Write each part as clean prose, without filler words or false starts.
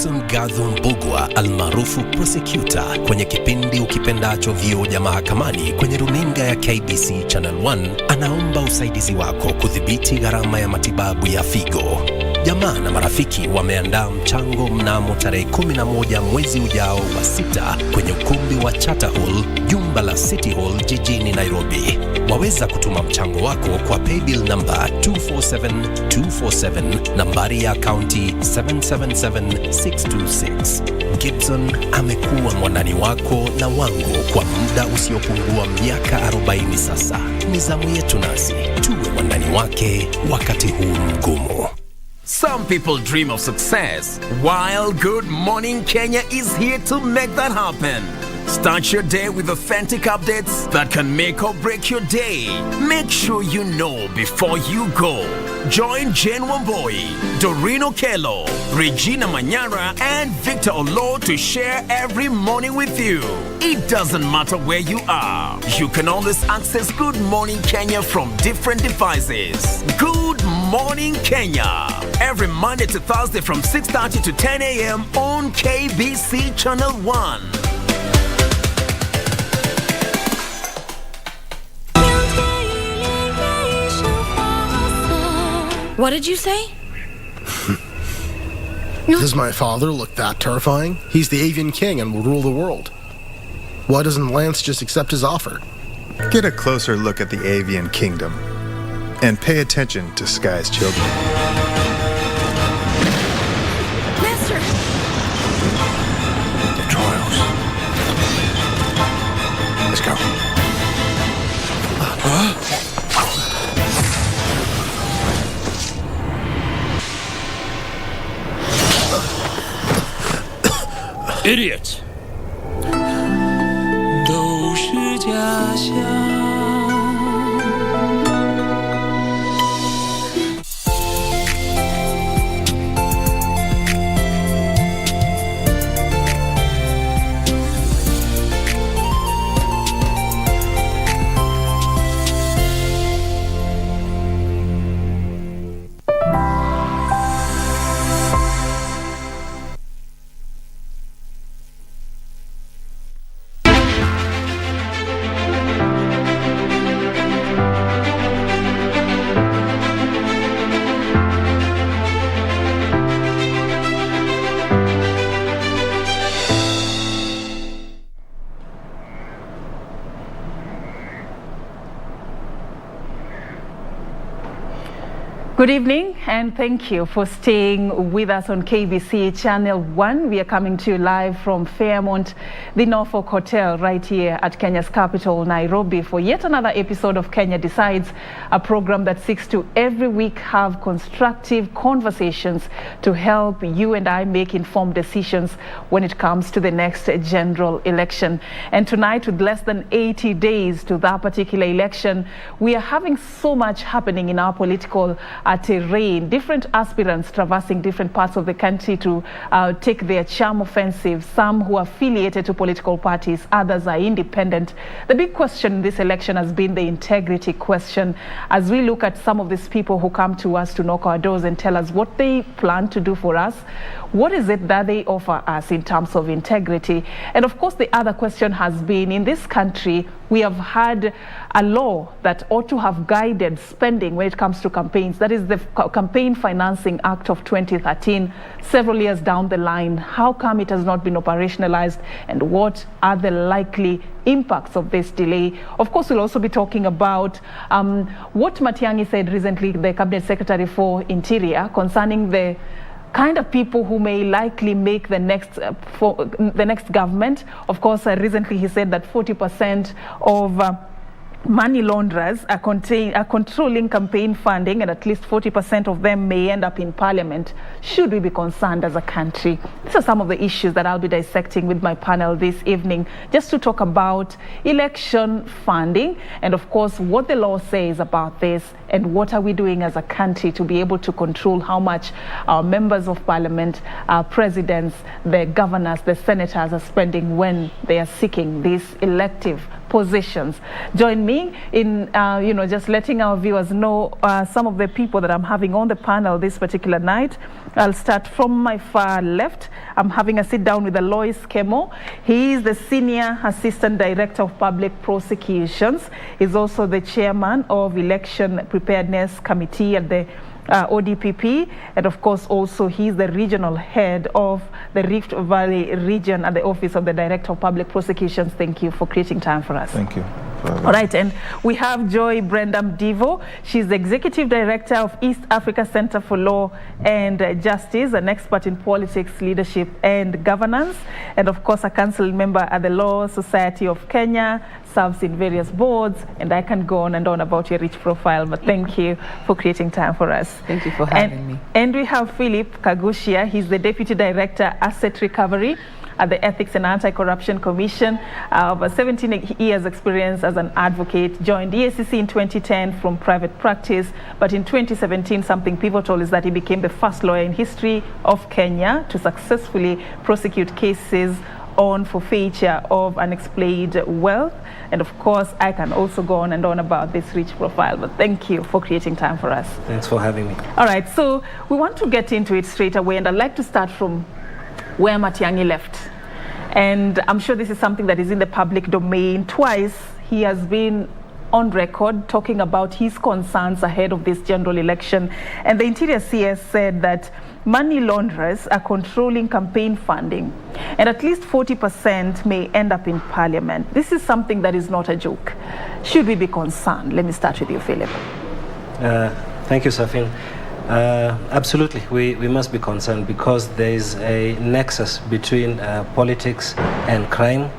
Gibson Gadho Mbugua almaarufu Prosecutor kwenye kipindi ukipendacho Vioja Mahakamani kwenye runinga ya KBC Channel 1 anaomba usaidizi wako kudhibiti gharama ya matibabu ya figo. Jamaa na marafiki wameandaa mchango mnamo tarehe 11 mwezi ujao wa 6 kwenye ukumbi wa Charter Hall, jumba la City Hall jijini Nairobi. Waweza kutuma mchango wako kwa paybill namba 247247, nambari ya akaunti 777626. Gibson amekuwa mwandani wako na wangu kwa muda usiopungua miaka 40 sasa. Ni zamu yetu nasi tuwe mwandani wake wakati huu mgumu. Some people dream of success, while Good Morning Kenya is here to make that happen. Start your day with authentic updates that can make or break your day. Make sure you know before you go. Join Jane Wamboi, Doreen Okello, Regina Manyara, and Victor Olo to share every morning with you. It doesn't matter where you are. You can always access Good Morning Kenya from different devices. Good Morning Kenya. Every Monday to Thursday from 6:30 to 10 a.m. on KBC Channel 1. What did you say? Does my father look that terrifying? He's the avian king and will rule the world. Why doesn't Lance just accept his offer? Get a closer look at the avian kingdom and pay attention to Sky's children. Master! The trials. Let's go. Idiot! 都是假象。 Good evening and thank you for staying with us on KBC Channel 1. We are coming to you live from Fairmont, the Norfolk Hotel right here at Kenya's capital, Nairobi, for yet another episode of Kenya Decides, a program that seeks to every week have constructive conversations to help you and I make informed decisions when it comes to the next general election. And tonight, with less than 80 days to that particular election, we are having so much happening in our political terrain, different aspirants traversing different parts of the country to take their charm offensive, some who are affiliated to political parties, others are independent. The big question in this election has been the integrity question. As we look at some of these people who come to us to knock our doors and tell us what they plan to do for us, what is it that they offer us in terms of integrity? And of course, the other question has been, in this country, we have had a law that ought to have guided spending when it comes to campaigns. That is the Campaign Financing Act of 2013, several years down the line. How come it has not been operationalized, and what are the likely impacts of this delay? Of course, we'll also be talking about what Matiang'i said recently, the Cabinet Secretary for Interior, concerning the kind of people who may likely make the next government. Of course, recently he said that 40% of money launderers are controlling campaign funding, and at least 40% of them may end up in parliament. Should we be concerned as a country? These are some of the issues that I'll be dissecting with my panel this evening, just to talk about election funding and, of course, what the law says about this, and what are we doing as a country to be able to control how much our members of parliament, our presidents, the governors, the senators are spending when they are seeking these elective positions. Join me in, just letting our viewers know some of the people that I'm having on the panel this particular night. I'll start from my far left. I'm having a sit down with Alois Kemo. He is the Senior Assistant Director of Public Prosecutions. He's also the Chairman of Election Preparedness Committee at the ODPP, and of course also he's the regional head of the Rift Valley region at the Office of the Director of Public Prosecutions. Thank you for creating time for us. Thank you. All right, and we have Joy Brenda Mdivo. She's the Executive Director of East Africa Center for Law and Justice, an expert in politics, leadership, and governance, and of course a council member at the Law Society of Kenya, serves in various boards, and I can go on and on about your rich profile, but thank you for creating time for us. Thank you for having me. And we have Philip Kagushia. He's the Deputy Director, Asset Recovery at the Ethics and Anti-Corruption Commission. Over 17 years experience as an advocate, joined EACC in 2010 from private practice, but in 2017 something pivotal is that he became the first lawyer in history of Kenya to successfully prosecute cases on forfeiture of unexplained wealth. And of course, I can also go on and on about this rich profile, but thank you for creating time for us. Thanks for having me. All right, so we want to get into it straight away, and I'd like to start from where Matiang'i left. And I'm sure this is something that is in the public domain. Twice he has been on record talking about his concerns ahead of this general election. And the Interior CS said that money launderers are controlling campaign funding, and at least 40% may end up in parliament. This is something that is not a joke. Should we be concerned? Let me start with you, Philip. Thank you, Serfine. Absolutely, we must be concerned because there is a nexus between politics and crime.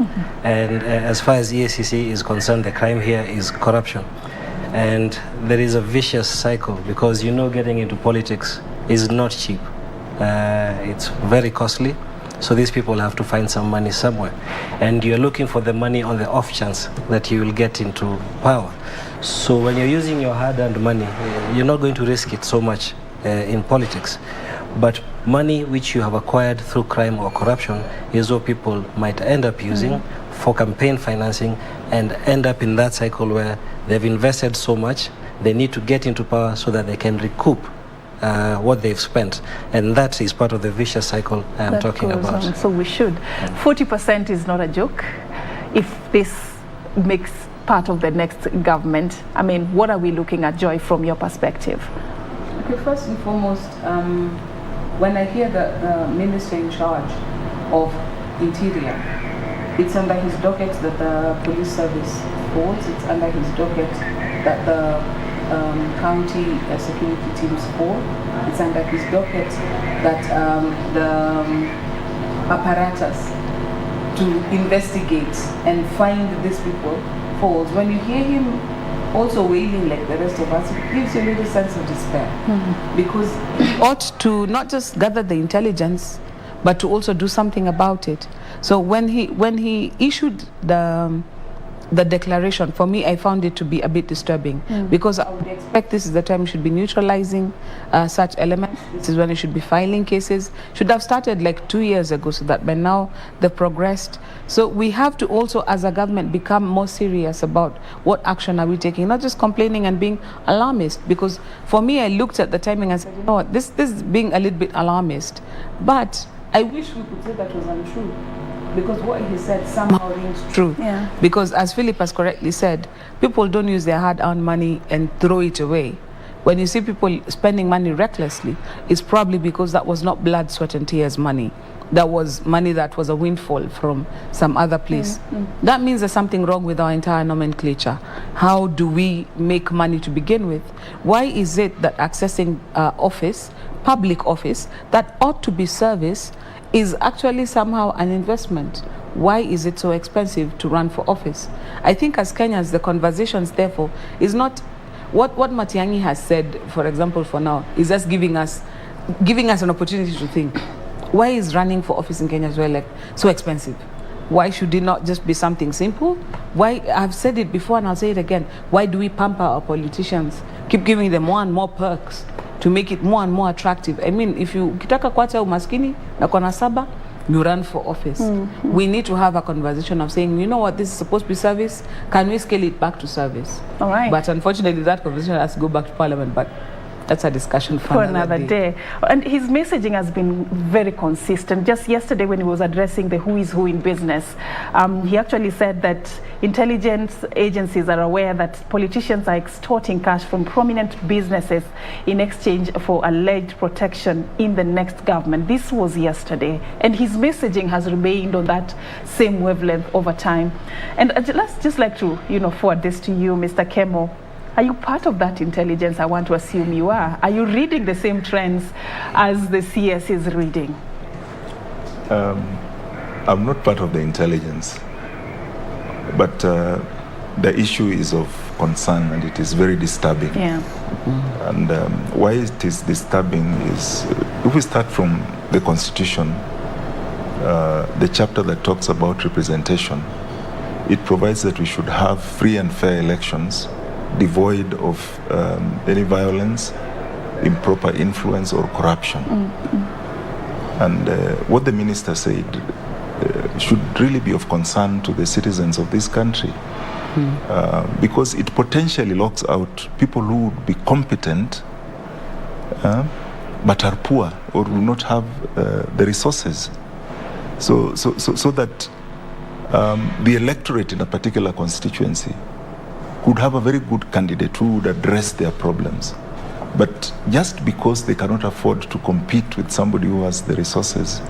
And as far as EACC is concerned, the crime here is corruption. And there is a vicious cycle because getting into politics is not cheap. It's very costly. So these people have to find some money somewhere. And you're looking for the money on the off chance that you will get into power. So when you're using your hard-earned money, you're not going to risk it so much in politics. But money which you have acquired through crime or corruption is what people might end up using for campaign financing and end up in that cycle where they've invested so much, they need to get into power so that they can recoup what they've spent. And that is part of the vicious cycle I'm talking about. So we should. 40% is not a joke. If this makes part of the next government, I mean, what are we looking at, Joy, from your perspective? Okay, first and foremost, when I hear the minister in charge of Interior, it's under his docket that the police service falls, it's under his docket that the county security teams fall, it's under his docket that the apparatus to investigate and find these people falls. When you hear him also wailing like the rest of us, it gives you a little sense of despair. Because he ought to not just gather the intelligence, but to also do something about it. So when he issued the declaration, for me, I found it to be a bit disturbing because I would expect this is the time you should be neutralizing such elements. This is when you should be filing cases. Should have started like 2 years ago, so that by now they've progressed. So we have to also, as a government, become more serious about what action are we taking, not just complaining and being alarmist. Because for me, I looked at the timing and said, you know what, this is being a little bit alarmist. But I wish we could say that was untrue, because what he said somehow rings true. Yeah. Because as Philip has correctly said, people don't use their hard-earned money and throw it away. When you see people spending money recklessly, it's probably because that was not blood, sweat and tears money. That was money that was a windfall from some other place. That means there's something wrong with our entire nomenclature. How do we make money to begin with? Why is it that accessing office, public office, that ought to be service, is actually somehow an investment? Why is it so expensive to run for office? I think as Kenyans, the conversations, therefore, is not what Matiang'i has said, for example, for now, is just giving us an opportunity to think. Why is running for office in Kenya as well like so expensive? Why should it not just be something simple? Why, I've said it before and I'll say it again, why do we pamper our politicians? Keep giving them more and more perks to make it more and more attractive. I mean, if you ukitaka kuacha umaskini na kona saba, you run for office. We need to have a conversation of saying, you know what, this is supposed to be service. Can we scale it back to service? All right. But unfortunately, that conversation has to go back to Parliament. But that's a discussion for another day. And his messaging has been very consistent. Just yesterday when he was addressing the who is who in business, he actually said that intelligence agencies are aware that politicians are extorting cash from prominent businesses in exchange for alleged protection in the next government. This was yesterday. And his messaging has remained on that same wavelength over time. And let's just like to, forward this to you, Mr. Kemo. Are you part of that intelligence? I want to assume you are. Are you reading the same trends as the CS is reading? I'm not part of the intelligence, but the issue is of concern and it is very disturbing. Yeah. And why it is disturbing is, if we start from the Constitution, the chapter that talks about representation, it provides that we should have free and fair elections devoid of any violence, improper influence or corruption. And what the minister said should really be of concern to the citizens of this country, because it potentially locks out people who would be competent but are poor or do not have the resources. So that the electorate in a particular constituency could have a very good candidate who would address their problems. But just because they cannot afford to compete with somebody who has the resources,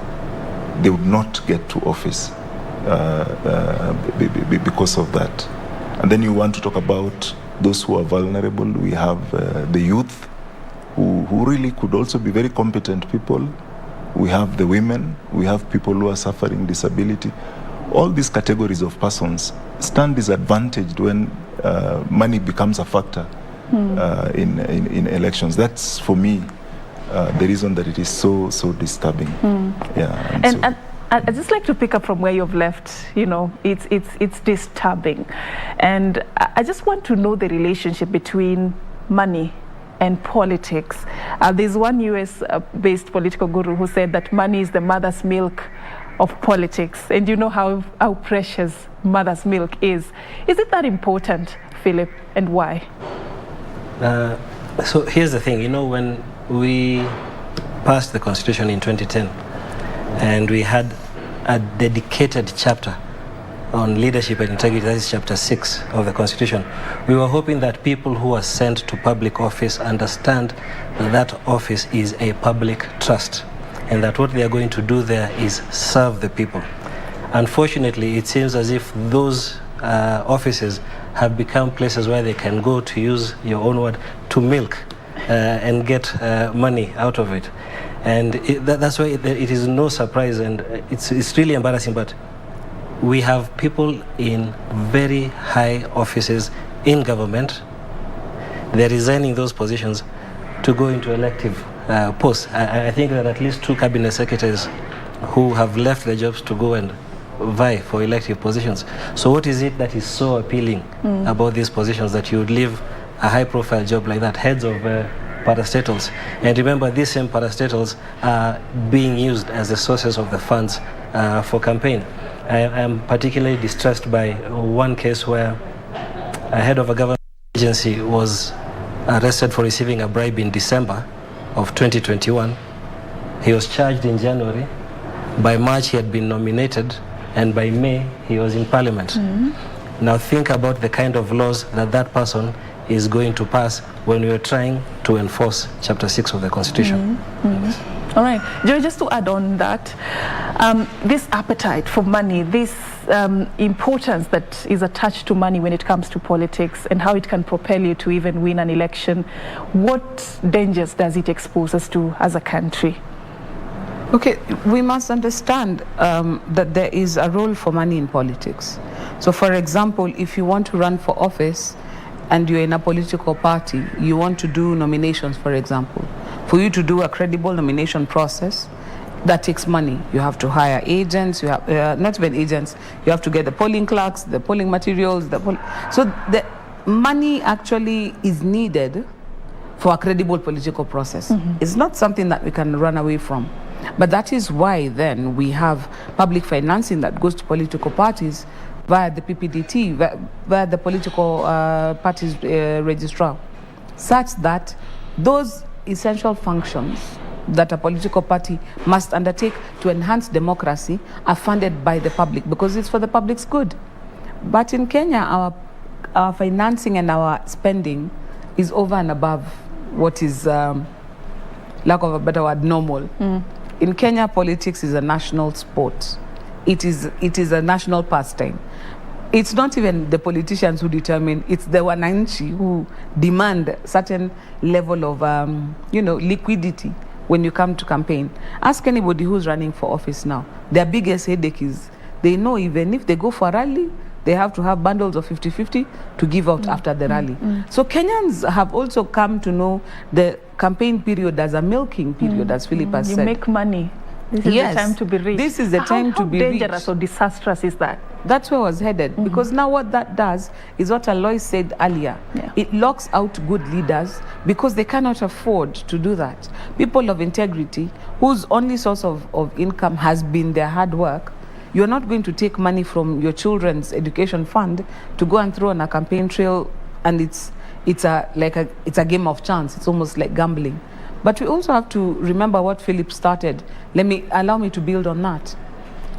they would not get to office because of that. And then you want to talk about those who are vulnerable. We have the youth who really could also be very competent people. We have the women. We have people who are suffering disability. All these categories of persons stand disadvantaged when money becomes a factor in elections. That's, for me, the reason that it is so disturbing. Yeah. And I'd just like to pick up from where you've left. It's disturbing. And I just want to know the relationship between money and politics. There's one US-based political guru who said that money is the mother's milk of politics, and you know how precious mother's milk is. Is it that important, Philip, and why? So here's the thing, when we passed the Constitution in 2010 and we had a dedicated chapter on leadership and integrity, that is chapter 6 of the Constitution, we were hoping that people who are sent to public office understand that that office is a public trust, and that what they are going to do there is serve the people. Unfortunately, it seems as if those offices have become places where they can go, to use your own word, to milk and get money out of it. And that's why it is no surprise, and it's really embarrassing, but we have people in very high offices in government. They're resigning those positions to go into elective posts. I think that at least 2 cabinet secretaries who have left their jobs to go and vie for elective positions. So what is it that is so appealing about these positions, that you would leave a high-profile job like that, heads of parastatals? And remember, these same parastatals are being used as the sources of the funds for campaign. I am particularly distressed by one case where a head of a government agency was arrested for receiving a bribe in December of 2021. He was charged in January. By March, he had been nominated, and by May, he was in Parliament. Now think about the kind of laws that person is going to pass when we are trying to enforce Chapter 6 of the Constitution. All right. Joy, just to add on that, this appetite for money, this importance that is attached to money when it comes to politics, and how it can propel you to even win an election, what dangers does it expose us to as a country? Okay, we must understand that there is a role for money in politics. So, for example, if you want to run for office and you're in a political party, you want to do nominations, for example. For you to do a credible nomination process, that takes money. You have to hire agents, you have not even agents, you have to get the polling clerks, the polling materials, so the money actually is needed for a credible political process. It's not something that we can run away from. But that is why then we have public financing that goes to political parties via the PPDT, via the political parties registrar, such that those essential functions that a political party must undertake to enhance democracy are funded by the public because it's for the public's good. But in Kenya, our financing and our spending is over and above what is, lack of a better word, normal. In Kenya, politics is a national sport. It is a national pastime. It's not even the politicians who determine, it's the wananchi who demand certain level of, liquidity when you come to campaign. Ask anybody who's running for office now. Their biggest headache is they know even if they go for a rally, they have to have bundles of 50-50 to give out after the rally. So Kenyans have also come to know the campaign period as a milking period, as Philip has said. You make money. This is the time to be rich. This is the time to be rich. How dangerous or disastrous is that? That's where I was headed. Because now what that does is what Aloy said earlier. It locks out good leaders because they cannot afford to do that. People of integrity, whose only source of income has been their hard work, you're not going to take money from your children's education fund to go and throw on a campaign trail, and it's a game of chance. It's almost like gambling. But we also have to remember what Philip started. Allow me to build on that.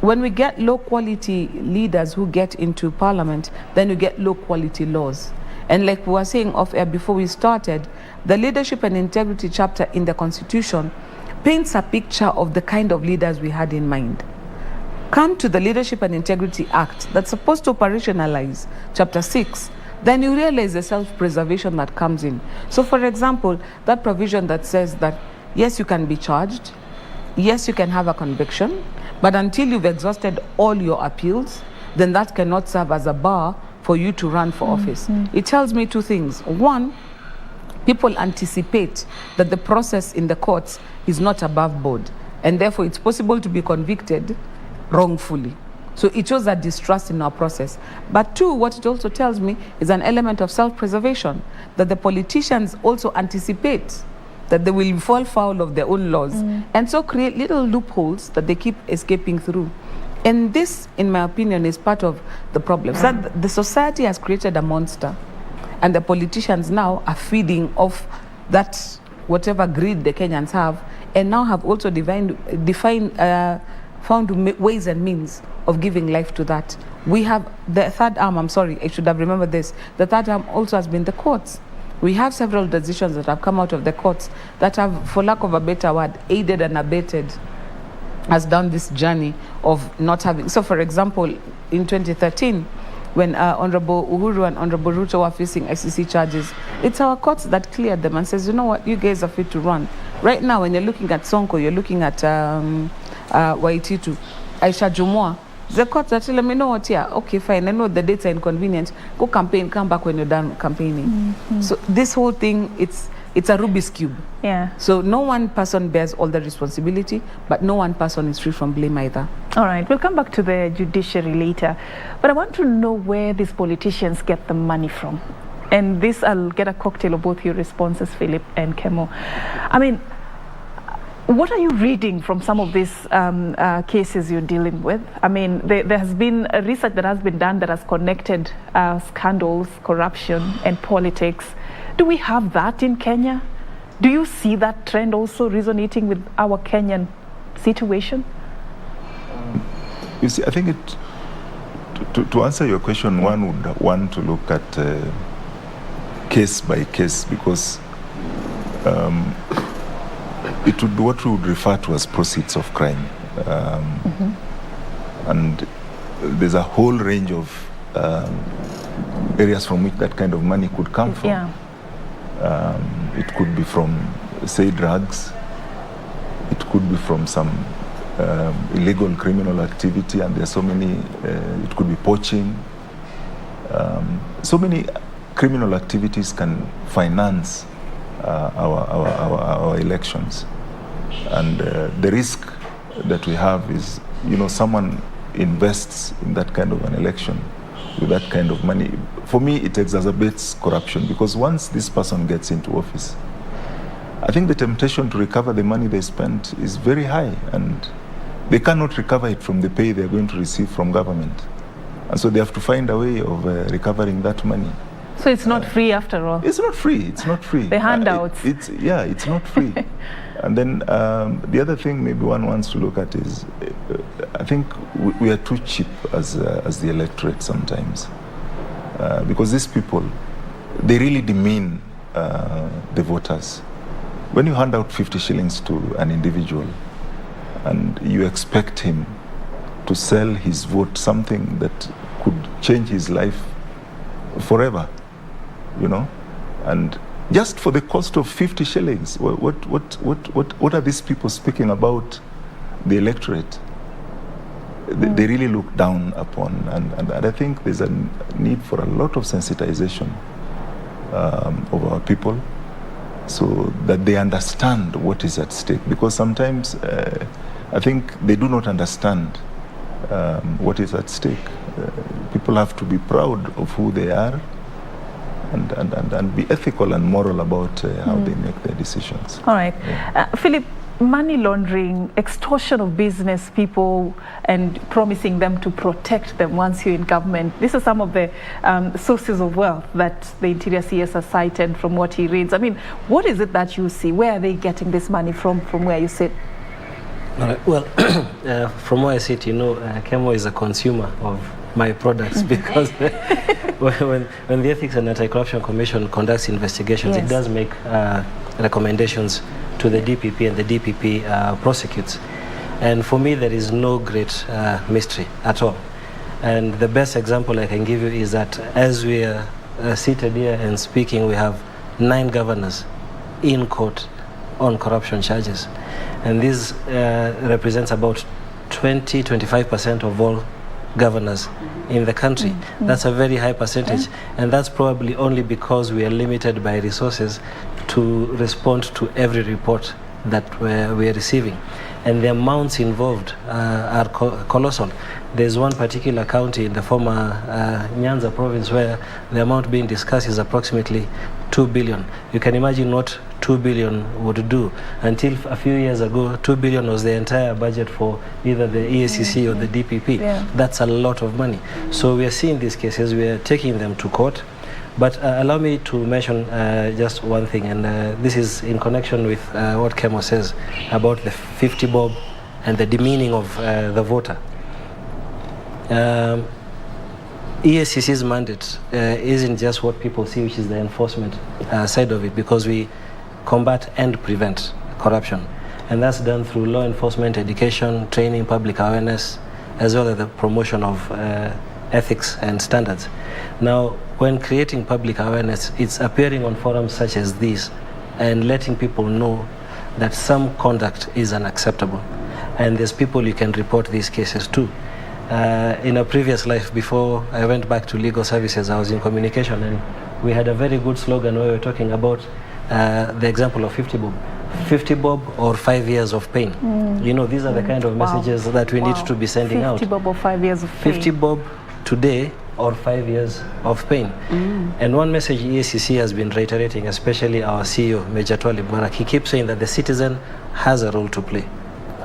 When we get low quality leaders who get into parliament, then you get low quality laws. And like we were saying off air before we started, the leadership and integrity chapter in the Constitution paints a picture of the kind of leaders we had in mind. Come to the Leadership and Integrity Act that's supposed to operationalize Chapter 6, then you realize the self-preservation that comes in. So for example, that provision that says that, yes, you can be charged, yes, you can have a conviction, but until you've exhausted all your appeals, then that cannot serve as a bar for you to run for office. It tells me two things. One, people anticipate that the process in the courts is not above board, and therefore it's possible to be convicted wrongfully. So it shows that distrust in our process. But two, what it also tells me is an element of self-preservation, that the politicians also anticipate that they will fall foul of their own laws, and so create little loopholes that they keep escaping through. And this, in my opinion, is part of the problem. So that the society has created a monster, and the politicians now are feeding off that whatever greed the Kenyans have, and now have also found ways and means of giving life to that. We have the third arm, I should have remembered this. The third arm also has been the courts. We have several decisions that have come out of the courts that have, for lack of a better word, aided and abetted us down this journey of not having. So for example, in 2013, when Honorable Uhuru and Honorable Ruto were facing ICC charges, it's our courts that cleared them and says, you know what, you guys are fit to run. Right now, when you're looking at Sonko, you're looking at Waititu, Aisha Jumwa, the courts are telling me, no, what, yeah, okay, fine, I know the dates are inconvenient, go campaign, come back when you're done campaigning. So this whole thing, it's a Rubik's Cube. So no one person bears all the responsibility, but no one person is free from blame either. All right, we'll come back to the judiciary later. But I want to know where these politicians get the money from. And this, I'll get a cocktail of both your responses, Philip and Kemo. I mean, what are you reading from some of these cases you're dealing with? I mean, there has been a research that has been done that has connected scandals, corruption, and politics. Do we have that in Kenya? Do you see that trend also resonating with our Kenyan situation? You see, I think to answer your question, one would want to look at case by case, because it would be what we would refer to as proceeds of crime. And there's a whole range of areas from which that kind of money could come from. It could be from, say, drugs. It could be from some illegal criminal activity, and there's so many, it could be poaching. So many criminal activities can finance our elections. And the risk that we have is, someone invests in that kind of an election with that kind of money. For me, it exacerbates corruption, because once this person gets into office I think the temptation to recover the money they spent is very high, and they cannot recover it from the pay they're going to receive from government. And so they have to find a way of recovering that money. So it's not free after all? It's not free. It's not free. The handouts. It's not free. And then the other thing maybe one wants to look at is, I think we are too cheap as the electorate sometimes. Because these people, they really demean the voters. When you hand out 50 shillings to an individual and you expect him to sell his vote, something that could change his life forever, you know, and just for the cost of 50 shillings, what are these people speaking about the electorate? They really look down upon, and I think there's a need for a lot of sensitization of our people, so that they understand what is at stake. Because sometimes I think they do not understand what is at stake. People have to be proud of who they are, and be ethical and moral about how they make their decisions. All right. Philip, money laundering, extortion of business people, and promising them to protect them once you're in government. These are some of the sources of wealth that the Interior CS has cited from what he reads. I mean, what is it that you see? Where are they getting this money from where you sit? All right. Well, from where I sit, you know, Kemo is a consumer of my products, because when the Ethics and Anti-Corruption Commission conducts investigations, it does make recommendations to the DPP, and the DPP prosecutes. And for me, there is no great mystery at all. And the best example I can give you is that as we are seated here and speaking, we have 9 governors in court on corruption charges. And this represents about 20-25% of all governors in the country. That's a very high percentage, and that's probably only because we are limited by resources to respond to every report that we are receiving. And the amounts involved are colossal. There's one particular county in the former Nyanza province where the amount being discussed is approximately 2 billion. You can imagine what 2 billion would do. Until a few years ago, 2 billion was the entire budget for either the EACC or the DPP. That's a lot of money. So we are seeing these cases, we are taking them to court. But allow me to mention just one thing, and this is in connection with what Kemo says about the 50 bob and the demeaning of the voter. EACC's mandate isn't just what people see, which is the enforcement side of it, because we combat and prevent corruption. And that's done through law enforcement, education, training, public awareness, as well as the promotion of ethics and standards. Now, when creating public awareness, it's appearing on forums such as these and letting people know that some conduct is unacceptable. And there's people you can report these cases to. In a previous life, before I went back to legal services, I was in communication, and we had a very good slogan where we were talking about the example of 50 bob. 50 bob or 5 years of pain. You know, these are the kind of messages that we need to be sending 50 out. 50 bob or 5 years of pain. 50 bob today or 5 years of pain. And one message EACC has been reiterating, especially our CEO, Major Twalib Barak, he keeps saying that the citizen has a role to play.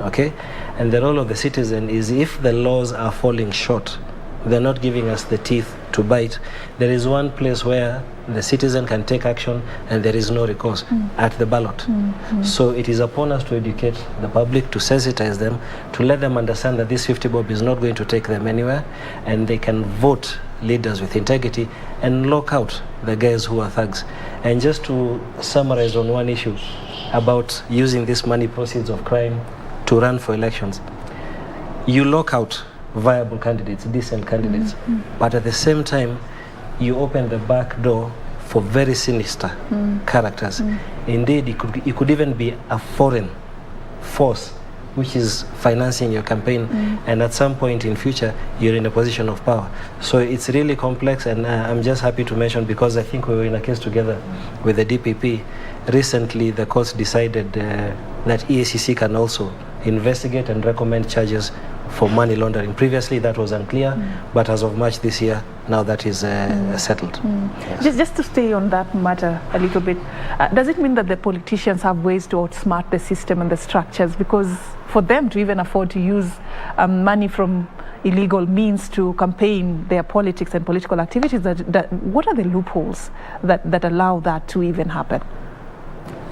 Okay? And the role of the citizen is, if the laws are falling short, they're not giving us the teeth to bite, there is one place where the citizen can take action and there is no recourse, at the ballot. So it is upon us to educate the public, to sensitize them, to let them understand that this 50 bob is not going to take them anywhere, and they can vote leaders with integrity and lock out the guys who are thugs. And just to summarize on one issue about using this money proceeds of crime to run for elections, you lock out viable candidates, decent candidates, but at the same time you open the back door for very sinister characters. Indeed, it could even be a foreign force which is financing your campaign, and at some point in future you're in a position of power. So it's really complex, and I'm just happy to mention, because I think we were in a case together with the DPP recently, the courts decided that EACC can also investigate and recommend charges for money laundering. Previously, that was unclear, but as of March this year, now that is settled. Yes. Just to stay on that matter a little bit, does it mean that the politicians have ways to outsmart the system and the structures? Because for them to even afford to use money from illegal means to campaign their politics and political activities, what are the loopholes that allow that to even happen?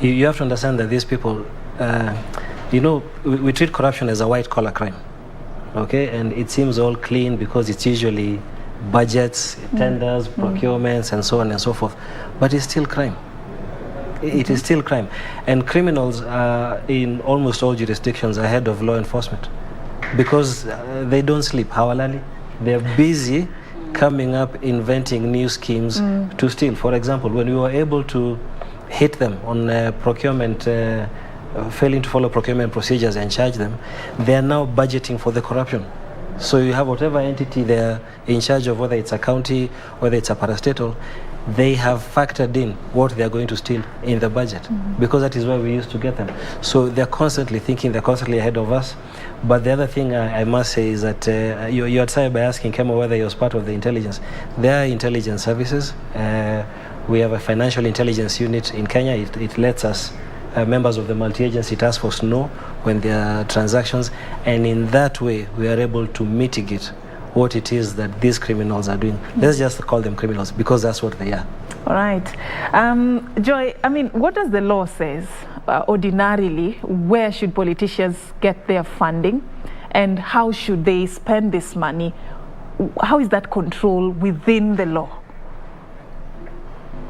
You have to understand that these people, we treat corruption as a white-collar crime, okay? And it seems all clean because it's usually budgets, tenders, procurements, and so on and so forth. But it's still crime. It is still crime. And criminals are in almost all jurisdictions ahead of law enforcement because they don't sleep. Hawalali, they're busy coming up, inventing new schemes to steal. For example, when we were able to hit them on procurement, failing to follow procurement procedures and charge them, they are now budgeting for the corruption. So you have whatever entity they're in charge of, whether it's a county, whether it's a parastatal, they have factored in what they're going to steal in the budget because that is where we used to get them. So they're constantly thinking, they're constantly ahead of us. But the other thing I must say is that you had started by asking Kemo whether he was part of the intelligence. There are intelligence services. We have a financial intelligence unit in Kenya. It lets us, members of the multi-agency task force, know when there are transactions. And in that way, we are able to mitigate what it is that these criminals are doing. Let's just call them criminals because that's what they are. All right. Joy, I mean, what does the law say? Ordinarily, where should politicians get their funding and how should they spend this money? How is that controlled within the law?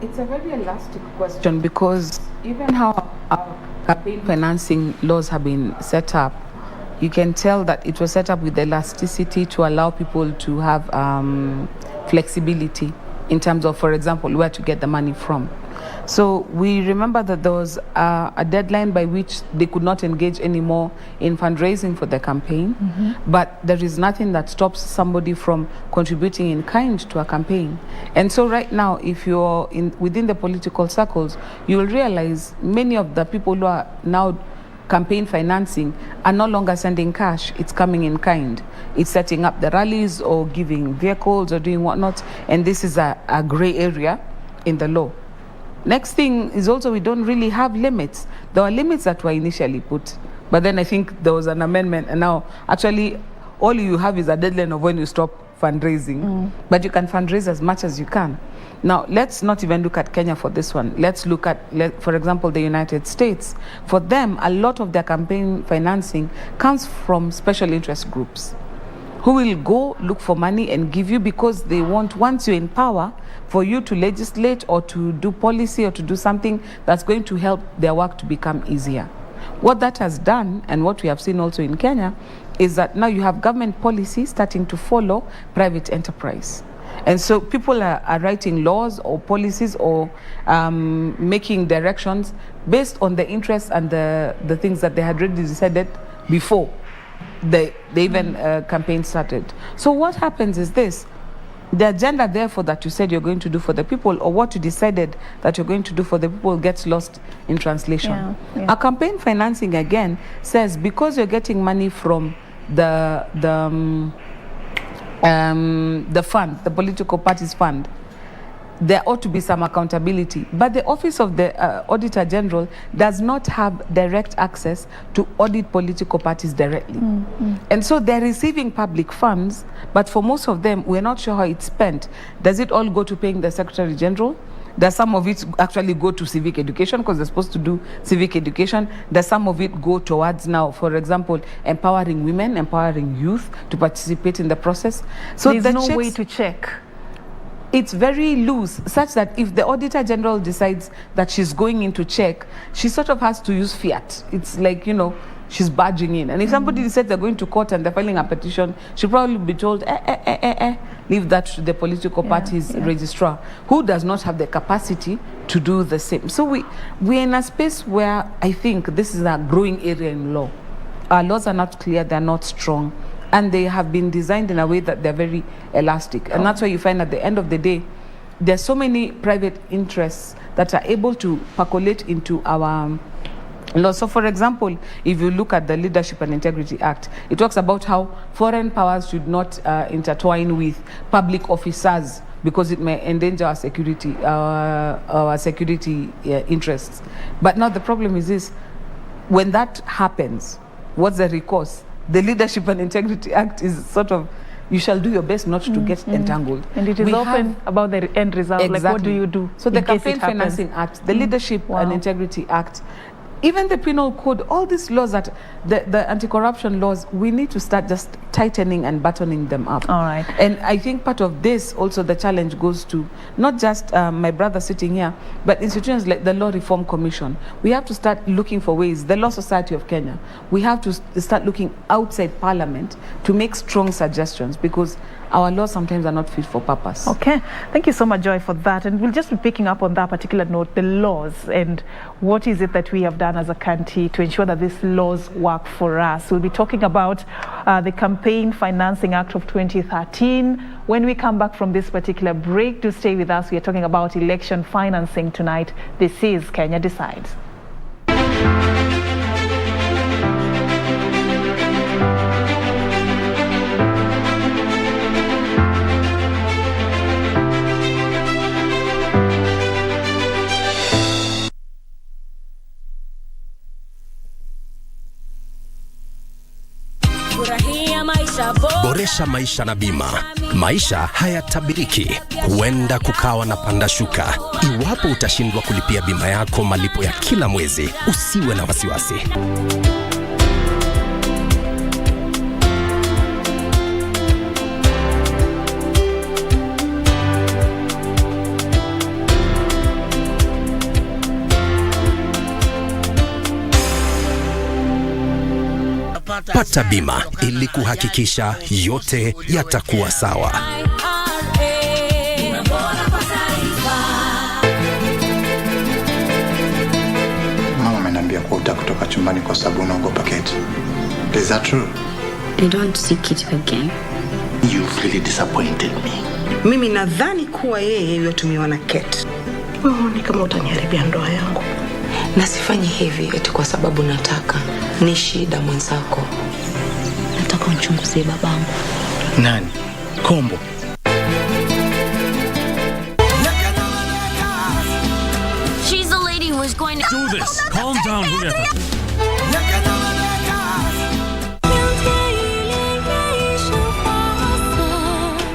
It's a very elastic question because even how our campaign financing laws have been set up, you can tell that it was set up with elasticity to allow people to have flexibility in terms of, for example, where to get the money from. So we remember that there was a deadline by which they could not engage anymore in fundraising for the campaign, but there is nothing that stops somebody from contributing in kind to a campaign. And so right now, if you're within the political circles, you will realize many of the people who are now campaign financing are no longer sending cash, it's coming in kind. It's setting up the rallies or giving vehicles or doing whatnot, and this is a gray area in the law. Next thing is also we don't really have limits. There were limits that were initially put, but then I think there was an amendment, and now actually all you have is a deadline of when you stop fundraising, but you can fundraise as much as you can. Now, let's not even look at Kenya for this one. Let's look at, for example, the United States. For them, a lot of their campaign financing comes from special interest groups who will go look for money and give you because they want, once you're in power, for you to legislate or to do policy or to do something that's going to help their work to become easier. What that has done, and what we have seen also in Kenya, is that now you have government policy starting to follow private enterprise. And so people are writing laws or policies or making directions based on the interests and the things that they had already decided before they even campaign started. So what happens is this: the agenda, therefore, that you said you're going to do for the people, or what you decided that you're going to do for the people, gets lost in translation. Our campaign financing, again, says because you're getting money from the fund, the political parties fund, there ought to be some accountability. But the Office of the Auditor General does not have direct access to audit political parties directly. And so they're receiving public funds, but for most of them, we're not sure how it's spent. Does it all go to paying the Secretary General? Does some of it actually go to civic education because they're supposed to do civic education? Does some of it go towards now, for example, empowering women, empowering youth to participate in the process? So there's no way to check. It's very loose, such that if the Auditor General decides that she's going in to check, she sort of has to use fiat. It's like, you know, she's barging in. And if somebody decides they're going to court and they're filing a petition, she'll probably be told, leave that to the political party's registrar, who does not have the capacity to do the same. So we're in a space where I think this is a growing area in law. Our laws are not clear, they're not strong, and they have been designed in a way that they're very elastic. And that's why you find at the end of the day, there's so many private interests that are able to percolate into our laws. So, for example, if you look at the Leadership and Integrity Act, it talks about how foreign powers should not intertwine with public officers because it may endanger our security interests. But now the problem is this: when that happens, what's the recourse? The Leadership and Integrity Act is sort of, you shall do your best not to get entangled. And it is often about the end result, exactly. Like what do you do? So the Campaign Financing Act, the Leadership and Integrity Act, even the Penal Code, all these laws, that the anti-corruption laws, we need to start just tightening and buttoning them up. All right. And I think part of this also, the challenge goes to not just my brother sitting here, but institutions like the Law Reform Commission. We have to start looking for ways, the Law Society of Kenya, we have to start looking outside Parliament to make strong suggestions, because our laws sometimes are not fit for purpose. Okay, thank you so much, Joy, for that. And we'll just be picking up on that particular note, the laws, and what is it that we have done as a country to ensure that these laws work for us. We'll be talking about the Campaign Financing Act of 2013. When we come back from this particular break, to stay with us, we are talking about election financing tonight. This is Kenya Decides. Boresha maisha na bima. Maisha hayatabiriki, huenda kukawa na panda shuka. Iwapo utashindwa kulipia bima yako malipo ya kila mwezi, usiwe na wasiwasi. Pata bima ili kuhakikisha yote yatakuwa sawa. Mama ameniambia kwa utakutoka chumbani kwa sababu unaogopa Kate. Is that true? I don't seek it again. You've really disappointed me. Mimi nadhani kuwa yeye yotumiwa na Kate. Ni kama utaniharibia ndoa yangu. Na sifanyi hivi eti kwa sababu nataka. Ni shida mwenzako. Nataka unchunguzie babangu. Nani? Kombo. She's the lady who is going to Do this. Calm down, Julieta.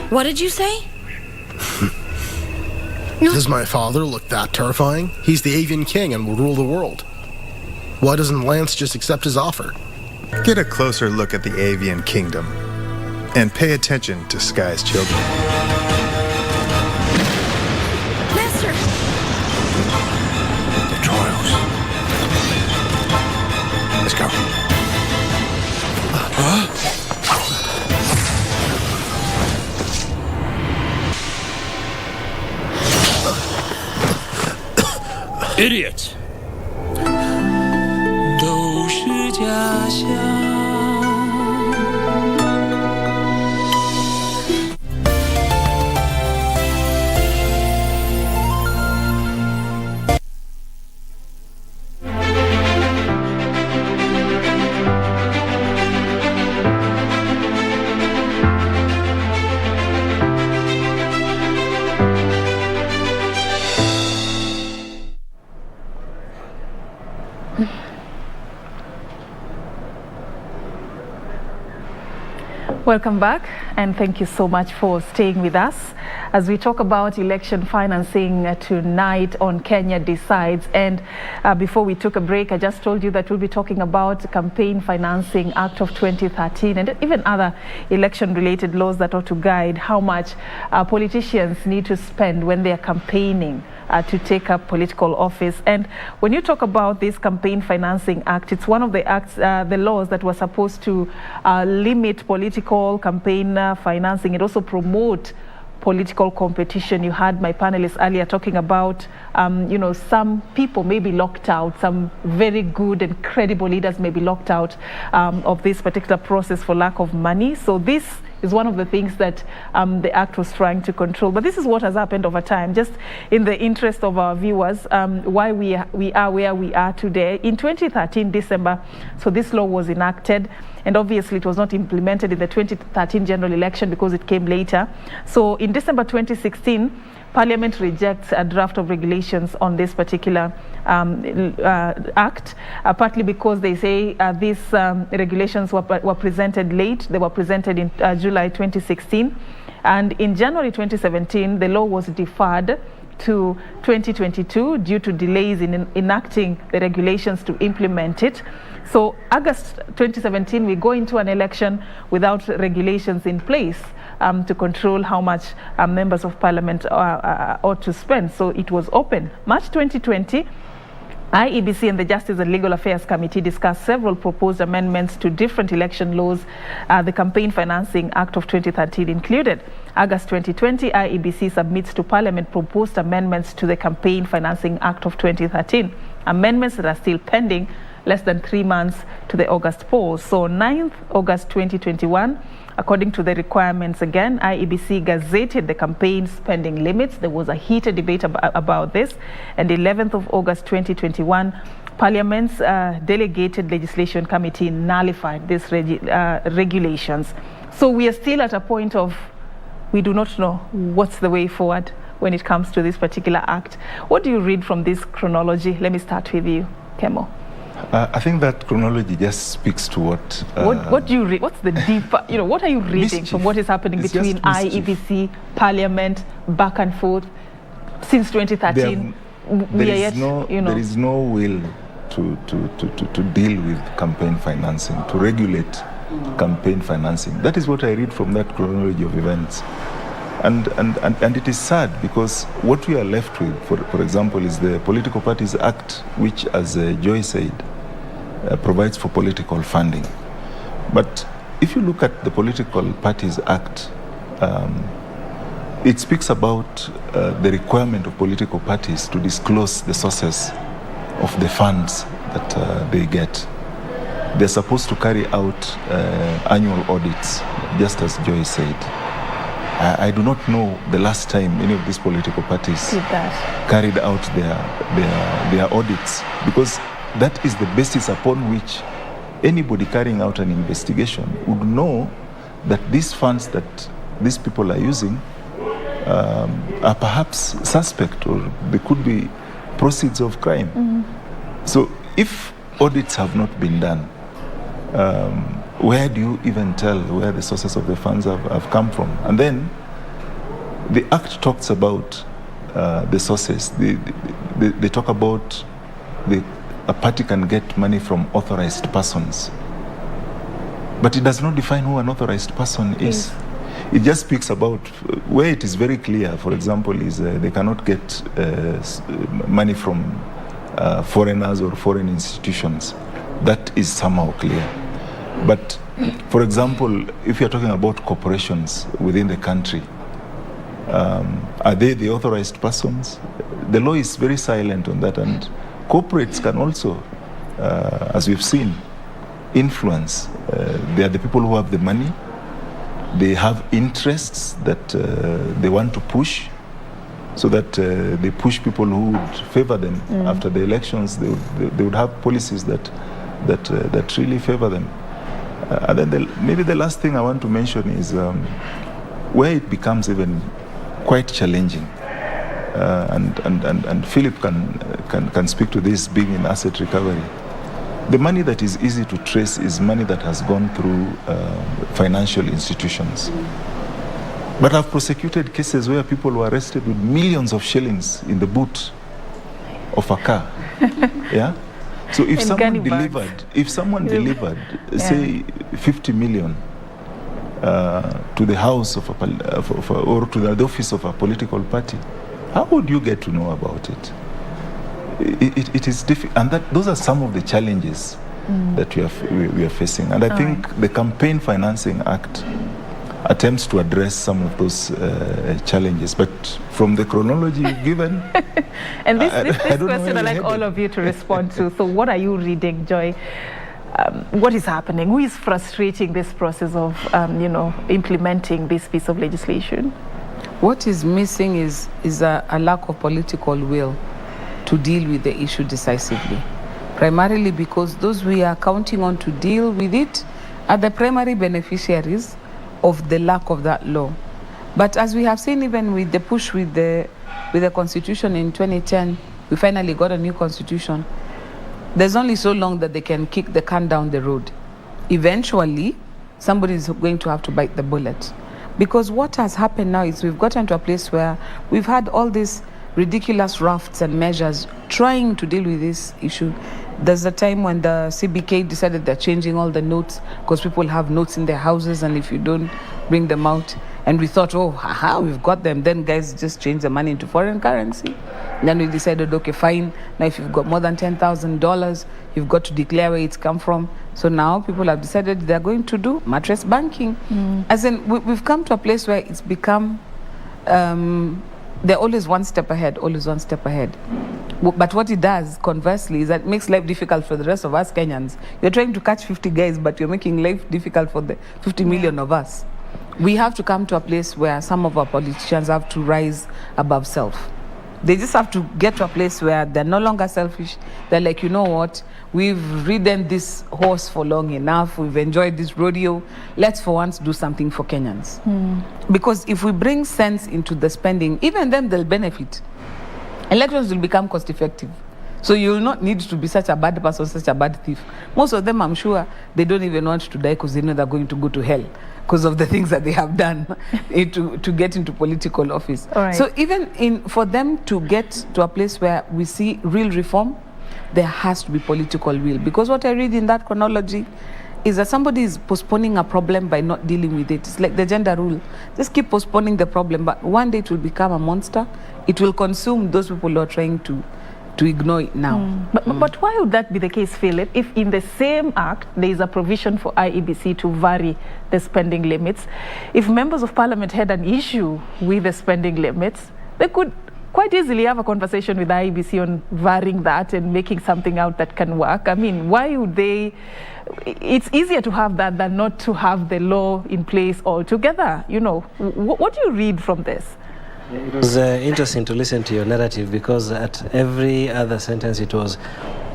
What did you say? Does my father look that terrifying? He's the avian king and will rule the world. Why doesn't Lance just accept his offer? Get a closer look at the avian kingdom and pay attention to Sky's children. Master! The trials. Let's go. Idiot! 都是假象。 Welcome back, and thank you so much for staying with us as we talk about election financing tonight on Kenya Decides. And before we took a break, I just told you that we'll be talking about Campaign Financing Act of 2013 and even other election-related laws that ought to guide how much politicians need to spend when they are campaigning to take up political office. And when you talk about this Campaign Financing Act, it's one of the acts, the laws that were supposed to limit political campaign financing and also promote political competition. You had my panelists earlier talking about, you know, some people may be locked out, some very good and credible leaders may be locked out of this particular process for lack of money. So this is one of the things that the Act was trying to control. But this is what has happened over time. Just in the interest of our viewers, why we are where we are today. In 2013, December, so this law was enacted, and obviously it was not implemented in the 2013 general election because it came later. So in December 2016, Parliament rejects a draft of regulations on this particular act, partly because they say these regulations were presented late. They were presented in July 2016. And in January 2017, the law was deferred to 2022 due to delays in enacting the regulations to implement it. So August 2017, we go into an election without regulations in place to control how much members of parliament ought to spend. So it was open. March 2020, IEBC and the Justice and Legal Affairs Committee discussed several proposed amendments to different election laws, the Campaign Financing Act of 2013 included. August 2020, IEBC submits to Parliament proposed amendments to the Campaign Financing Act of 2013, amendments that are still pending less than 3 months to the August polls. So 9th August 2021, according to the requirements again, IEBC gazetted the campaign spending limits. There was a heated debate about this. And 11th of August 2021, Parliament's Delegated Legislation Committee nullified these regulations. So we are still at a point of we do not know what's the way forward when it comes to this particular act. What do you read from this chronology? Let me start with you, Kemo. I think that chronology just speaks to what do you read? What's the deeper, what are you reading mischief. From what is happening between IEBC, Parliament, back and forth since 2013? There is no will to deal with campaign financing, to regulate campaign financing. That is what I read from that chronology of events. And it is sad because what we are left with, for example, is the Political Parties Act, which, as Joy said, provides for political funding. But if you look at the Political Parties Act, it speaks about the requirement of political parties to disclose the sources of the funds that they get. They're supposed to carry out annual audits, just as Joy said. I do not know the last time any of these political parties carried out their audits, because that is the basis upon which anybody carrying out an investigation would know that these funds that these people are using are perhaps suspect, or they could be proceeds of crime. Mm-hmm. So if audits have not been done, where do you even tell where the sources of the funds have come from? And then the Act talks about the sources. They talk about a party can get money from authorized persons. But it does not define who an authorized person is. It just speaks about where it is very clear, for example, is they cannot get money from foreigners or foreign institutions. That is somehow clear. But, for example, if you're talking about corporations within the country, are they the authorized persons? The law is very silent on that, and corporates can also, as we've seen, influence. They are the people who have the money. They have interests that they want to push, so that they push people who would favor them after the elections. They would have policies that really favor them. And then maybe the last thing I want to mention is where it becomes even quite challenging, and Philip can speak to this, being in asset recovery. The money that is easy to trace is money that has gone through financial institutions. But I've prosecuted cases where people were arrested with millions of shillings in the boot of a car. Yeah. So if someone delivered, say 50 million to the house of or to the office of a political party, how would you get to know about it? It is difficult, and those are some of the challenges that we are facing. And I think the Campaign Financing Act attempts to address some of those challenges. But from the chronology you've given, and this question I'd like all of you to respond to. So what are you reading, Joy? what is happening? Who is frustrating this process of, implementing this piece of legislation? What is missing is a lack of political will to deal with the issue decisively. Primarily because those we are counting on to deal with it are the primary beneficiaries of the lack of that law. But as we have seen, even with the push with the Constitution in 2010, we finally got a new Constitution. There's only so long that they can kick the can down the road. Eventually, somebody is going to have to bite the bullet. Because what has happened now is we've gotten to a place where we've had all these ridiculous rafts and measures trying to deal with this issue. There's a time when the CBK decided they're changing all the notes because people have notes in their houses, and if you don't bring them out, and we thought, oh, haha, we've got them. Then guys just change the money into foreign currency. And then we decided, okay, fine. Now if you've got more than $10,000, you've got to declare where it's come from. So now people have decided they're going to do mattress banking. As in, we've come to a place where it's become, they're always one step ahead, always one step ahead. But what it does, conversely, is that it makes life difficult for the rest of us Kenyans. You're trying to catch 50 guys, but you're making life difficult for the 50 million of us. We have to come to a place where some of our politicians have to rise above self. They just have to get to a place where they're no longer selfish. They're like, you know what? We've ridden this horse for long enough. We've enjoyed this rodeo. Let's for once do something for Kenyans. Because if we bring sense into the spending, even then they'll benefit. Elections will become cost effective. So you will not need to be such a bad person, such a bad thief. Most of them, I'm sure, they don't even want to die because they know they're going to go to hell because of the things that they have done to get into political office. Right. So even for them to get to a place where we see real reform, there has to be political will. Because what I read in that chronology is that somebody is postponing a problem by not dealing with it. It's like the gender rule. Just keep postponing the problem, but one day it will become a monster. It will consume those people who are trying to ignore it now. But why would that be the case, Philip, if in the same act there is a provision for IEBC to vary the spending limits? If members of parliament had an issue with the spending limits, they could quite easily have a conversation with the IEBC on varying that and making something out that can work. I mean, why would they? It's easier to have that than not to have the law in place altogether. You know, what do you read from this? It was interesting to listen to your narrative, because at every other sentence it was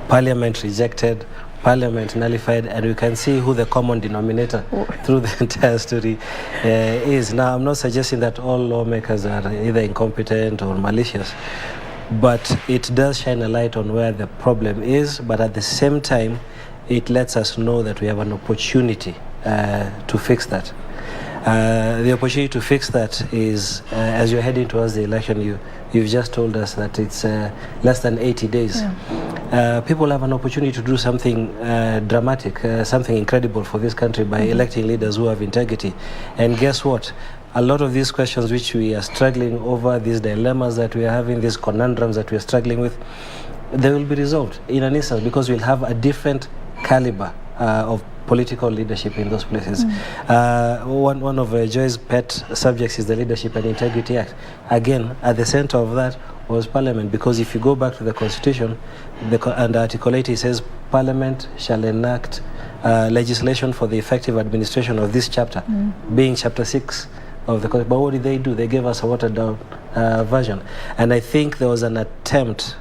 Parliament rejected, Parliament nullified, and we can see who the common denominator through the entire story is. Now, I'm not suggesting that all lawmakers are either incompetent or malicious, but it does shine a light on where the problem is, but at the same time, it lets us know that we have an opportunity to fix that. The opportunity to fix that is, as you're heading towards the election, you've just told us that it's less than 80 days. People have an opportunity to do something dramatic, something incredible for this country by electing leaders who have integrity. And guess what? A lot of these questions which we are struggling over, these dilemmas that we are having, these conundrums that we are struggling with, they will be resolved in an instant, because we'll have a different caliber of political leadership in those places. One of Joy's pet subjects is the Leadership and Integrity Act. Again, at the center of that was Parliament, because if you go back to the Constitution, and Article 80 says, Parliament shall enact legislation for the effective administration of this chapter, being Chapter 6 of the Constitution. But what did they do? They gave us a watered-down version. And I think there was an attempt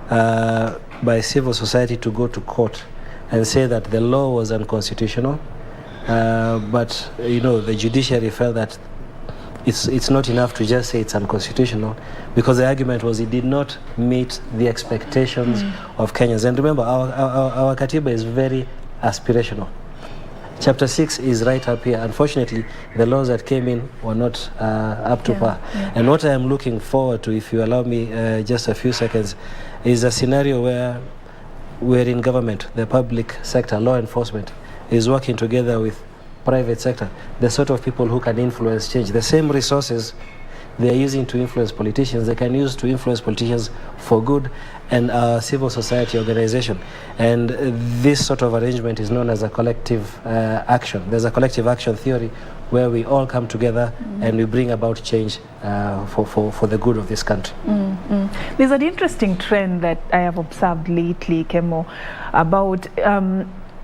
by civil society to go to court and say that the law was unconstitutional, but the judiciary felt that it's not enough to just say it's unconstitutional, because the argument was it did not meet the expectations of Kenyans. And remember, our Katiba is very aspirational. Chapter 6 is right up here. Unfortunately, the laws that came in were not up to par. And what I am looking forward to, if you allow me just a few seconds, is a scenario where we're in government, the public sector, law enforcement, is working together with private sector, the sort of people who can influence change. The same resources they are using to influence politicians, they can use to influence politicians for good, and civil society organization. And this sort of arrangement is known as a collective action. There's a collective action theory where we all come together and we bring about change for the good of this country. There's an interesting trend that I have observed lately, Kemo, about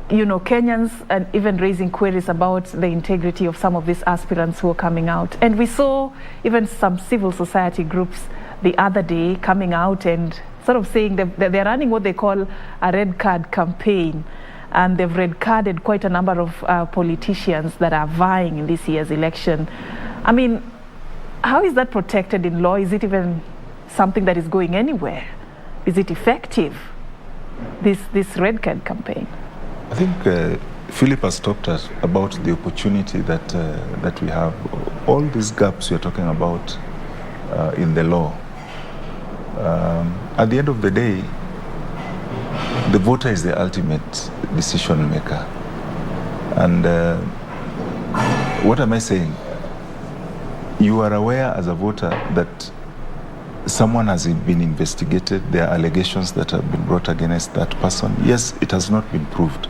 you know, Kenyans and even raising queries about the integrity of some of these aspirants who are coming out. And we saw even some civil society groups the other day coming out and sort of saying that they're running what they call a red card campaign. And they've red carded quite a number of politicians that are vying in this year's election. I mean, how is that protected in law? Is it even something that is going anywhere? Is it effective, this red card campaign? I think Philip has talked about the opportunity that we have. All these gaps we are talking about in the law. At the end of the day, the voter is the ultimate decision maker. And what am I saying? You are aware as a voter that someone has been investigated, there are allegations that have been brought against that person. Yes, it has not been proved.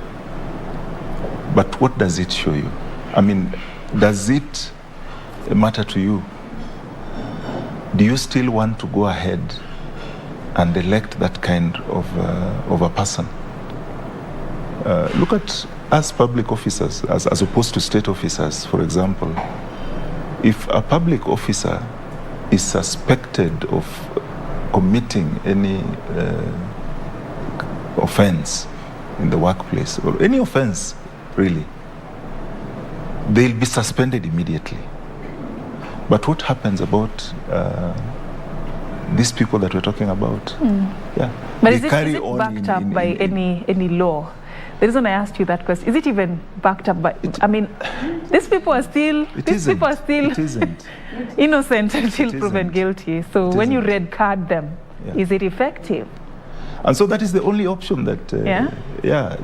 But what does it show you? I mean, does it matter to you? Do you still want to go ahead and elect that kind of a person? Look at us public officers as opposed to state officers, for example. If a public officer is suspected of committing any offense in the workplace, or any offense really, they'll be suspended immediately. But what happens about these people that we're talking about? Yeah, but is it backed up by any law? The reason I asked you that question, is it even backed up by, I mean, these people are still, innocent until proven guilty. So when you red card them, is it effective? And so that is the only option that,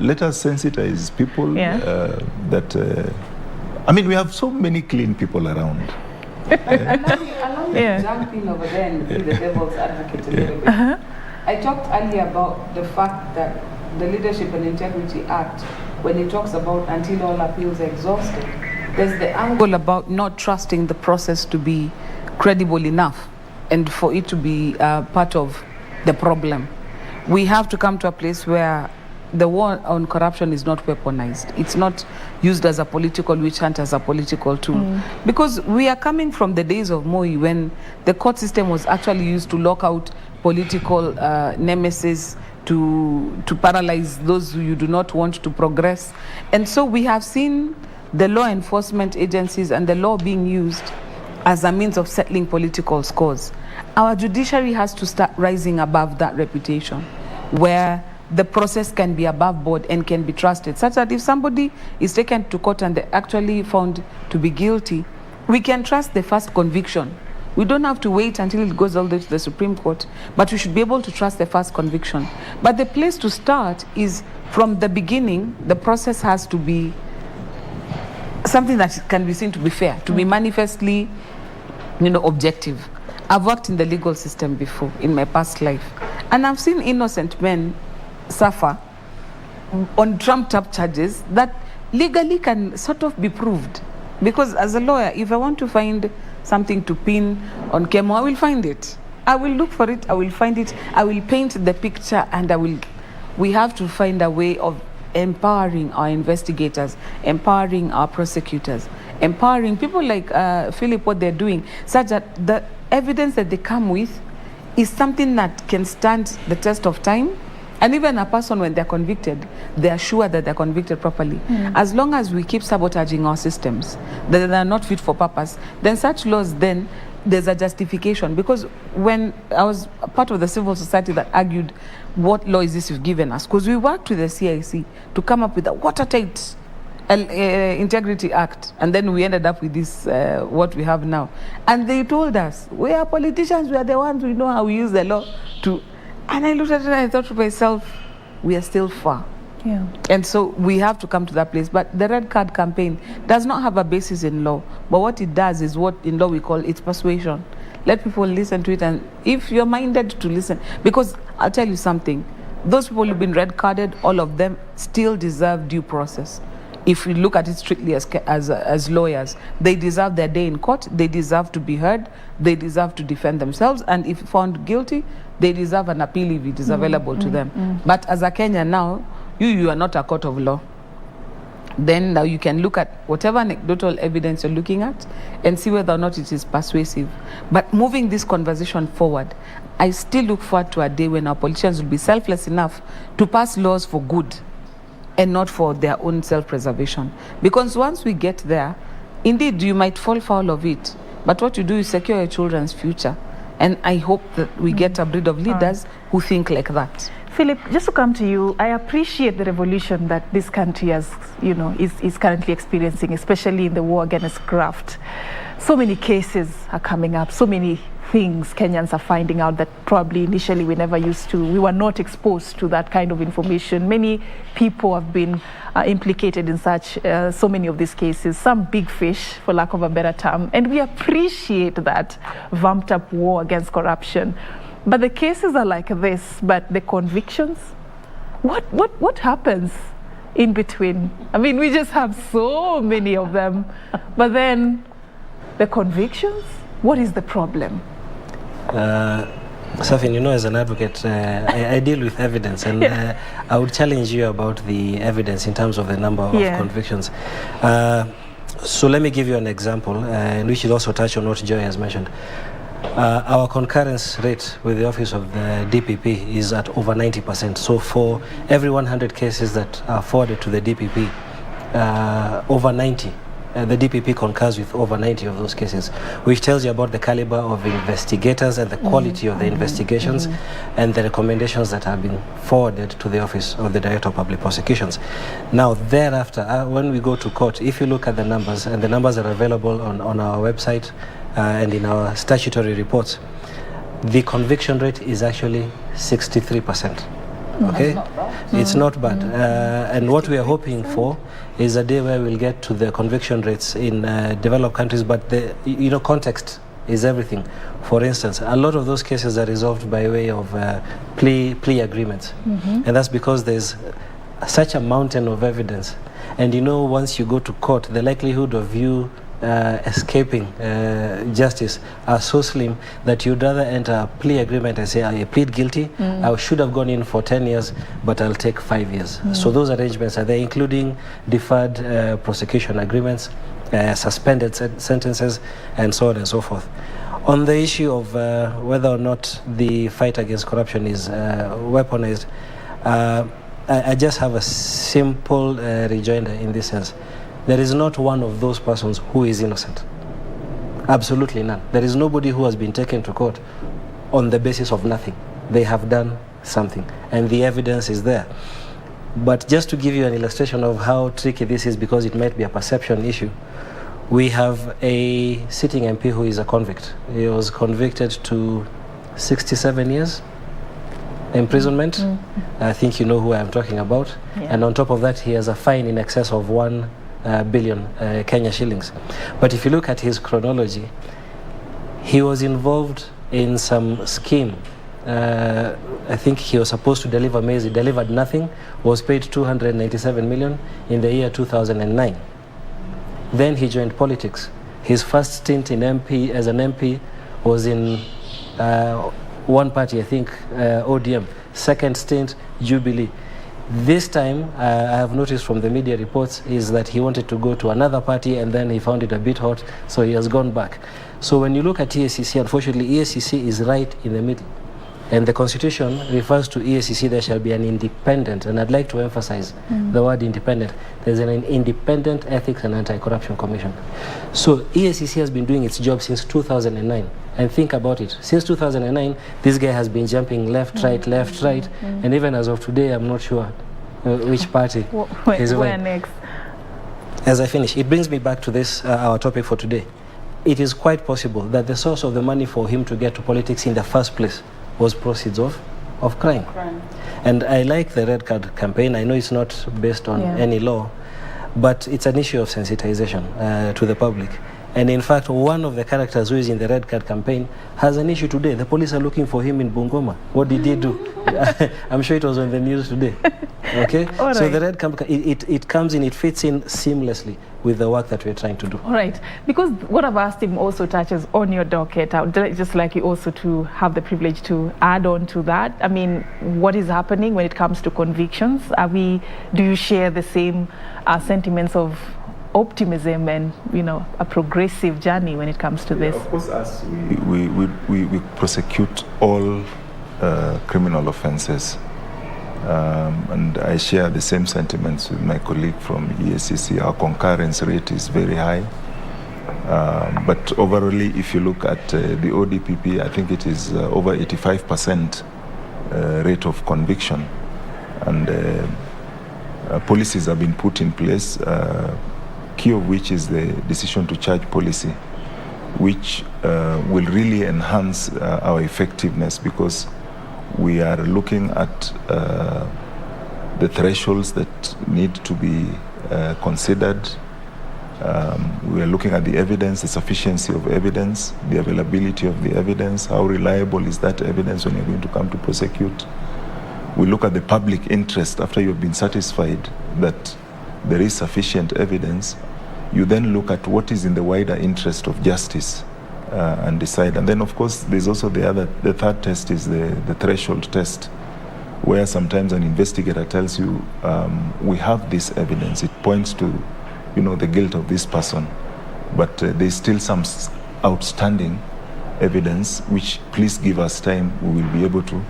let us sensitize people I mean, we have so many clean people around. Allow me to jump in over there and be the devil's advocate a little bit. I talked earlier about the fact that the Leadership and Integrity Act, when it talks about until all appeals are exhausted, there's the angle about not trusting the process to be credible enough and for it to be part of the problem. We have to come to a place where the war on corruption is not weaponized. It's not used as a political witch hunt, as a political tool. Because we are coming from the days of Moi, when the court system was actually used to lock out political nemesis, to paralyze those who you do not want to progress. And so we have seen the law enforcement agencies and the law being used as a means of settling political scores. Our judiciary has to start rising above that reputation, where the process can be above board and can be trusted, such that if somebody is taken to court and they're actually found to be guilty, we can trust the first conviction. We don't have to wait until it goes all the way to the Supreme Court, but we should be able to trust the first conviction. But the place to start is from the beginning. The process has to be something that can be seen to be fair, to be manifestly, objective. I've worked in the legal system before in my past life, and I've seen innocent men suffer on trumped-up charges that legally can sort of be proved. Because as a lawyer, if I want to find something to pin on Kemo, I will find it. I will look for it, I will find it, I will paint the picture, and we have to find a way of empowering our investigators, empowering our prosecutors, empowering people like Philip, what they're doing, such that the evidence that they come with is something that can stand the test of time. And even a person, when they're convicted, they are sure that they're convicted properly. As long as we keep sabotaging our systems, that they are not fit for purpose, then such laws, then there's a justification. Because when I was a part of the civil society that argued, what law is this you've given us? Because we worked with the CIC to come up with a watertight Integrity Act, and then we ended up with this, what we have now. And they told us, we are politicians, we are the ones who know how we use the law to... And I looked at it and I thought to myself, we are still far. And so we have to come to that place. But the red card campaign does not have a basis in law. But what it does is what in law we call it's persuasion. Let people listen to it, and if you're minded to listen, because I'll tell you something, those people who've been red carded, all of them still deserve due process. If we look at it strictly as lawyers, they deserve their day in court, they deserve to be heard, they deserve to defend themselves, and if found guilty, they deserve an appeal if it is available to them. But as a Kenyan now, you are not a court of law. then now you can look at whatever anecdotal evidence you're looking at and see whether or not it is persuasive. But moving this conversation forward, I still look forward to a day when our politicians will be selfless enough to pass laws for good and not for their own self-preservation. Because once we get there, indeed, you might fall foul of it, but what you do is secure your children's future. And I hope that we get a breed of leaders who think like that. Philip, just to come to you, I appreciate the revolution that this country has, is currently experiencing, especially in the war against graft. So many cases are coming up, so many things Kenyans are finding out that probably initially we were not exposed to that kind of information. Many people have been implicated in so many of these cases, some big fish, for lack of a better term, and we appreciate that vamped up war against corruption. But the cases are like this, but the convictions, what happens in between? I mean, we just have so many of them, but then the convictions, what is the problem? Serfine, as an advocate, I deal with evidence, and I would challenge you about the evidence in terms of the number of convictions. So let me give you an example, and we should also touch on what Joy has mentioned. Our concurrence rate with the Office of the DPP is at over 90%. So for every 100 cases that are forwarded to the DPP, over 90, the DPP concurs with over 90 of those cases, which tells you about the caliber of investigators and the quality of the investigations and the recommendations that have been forwarded to the Office of the Director of Public Prosecutions. Now, thereafter, when we go to court, if you look at the numbers, and the numbers are available on our website, and in our statutory reports, the conviction rate is actually 63%. Okay, it's not bad. And what we are hoping for is a day where we'll get to the conviction rates in developed countries. But the context is everything. For instance, a lot of those cases are resolved by way of plea agreements, and that's because there's such a mountain of evidence. And once you go to court, the likelihood of you escaping justice are so slim that you'd rather enter a plea agreement and say, I plead guilty, I should have gone in for 10 years, but I'll take 5 years. So those arrangements are there, including deferred prosecution agreements, suspended sentences, and so on and so forth. On the issue of whether or not the fight against corruption is weaponized, I just have a simple rejoinder in this sense. There is not one of those persons who is innocent. Absolutely none. There is nobody who has been taken to court on the basis of nothing. They have done something, and the evidence is there. But just to give you an illustration of how tricky this is, because it might be a perception issue, we have a sitting MP who is a convict. He was convicted to 67 years imprisonment. I think you know who I'm talking about. And on top of that, he has a fine in excess of 1 billion Kenya shillings. But if you look at his chronology, he was involved in some scheme. I think he was supposed to deliver maize. He delivered nothing, was paid 297 million in the year 2009. Then he joined politics. His first stint in as an MP was in one party, I think, ODM. Second stint, Jubilee. This time, I have noticed from the media reports, is that he wanted to go to another party, and then he found it a bit hot, so he has gone back. So when you look at EACC, unfortunately, EACC is right in the middle. And the Constitution refers to EACC, there shall be an independent, and I'd like to emphasize the word independent. There's an independent Ethics and Anti-Corruption Commission. So EACC has been doing its job since 2009. And think about it. Since 2009, this guy has been jumping left, right, and even as of today, I'm not sure which party is where next. As I finish, it brings me back to this, our topic for today. It is quite possible that the source of the money for him to get to politics in the first place was proceeds of crime. And I like the Red Card campaign. I know it's not based on any law, but it's an issue of sensitization to the public. And in fact, one of the characters who is in the Red Card campaign has an issue today. The police are looking for him in Bungoma. What did he do? I'm sure it was on the news today. Okay? So the Red Card, it comes in, it fits in seamlessly with the work that we're trying to do. All right, because what I've asked him also touches on your docket. I would just like you also to have the privilege to add on to that. I mean, what is happening when it comes to convictions? Do you share the same sentiments of optimism and, you know, a progressive journey when it comes to this? Of course, as we prosecute all criminal offences. And I share the same sentiments with my colleague from EACC. Our concurrence rate is very high. But overall, if you look at the ODPP, I think it is over 85% rate of conviction. And policies have been put in place, key of which is the decision to charge policy, which will really enhance our effectiveness, because we are looking at the thresholds that need to be considered. We are looking at the evidence, the sufficiency of evidence, the availability of the evidence, how reliable is that evidence when you're going to come to prosecute. We look at the public interest after you've been satisfied that there is sufficient evidence. You then look at what is in the wider interest of justice and decide. And then, of course, there's also the third test is the threshold test, where sometimes an investigator tells you, we have this evidence. It points to, you know, the guilt of this person, but there's still some outstanding evidence, which please give us time, we will be able to.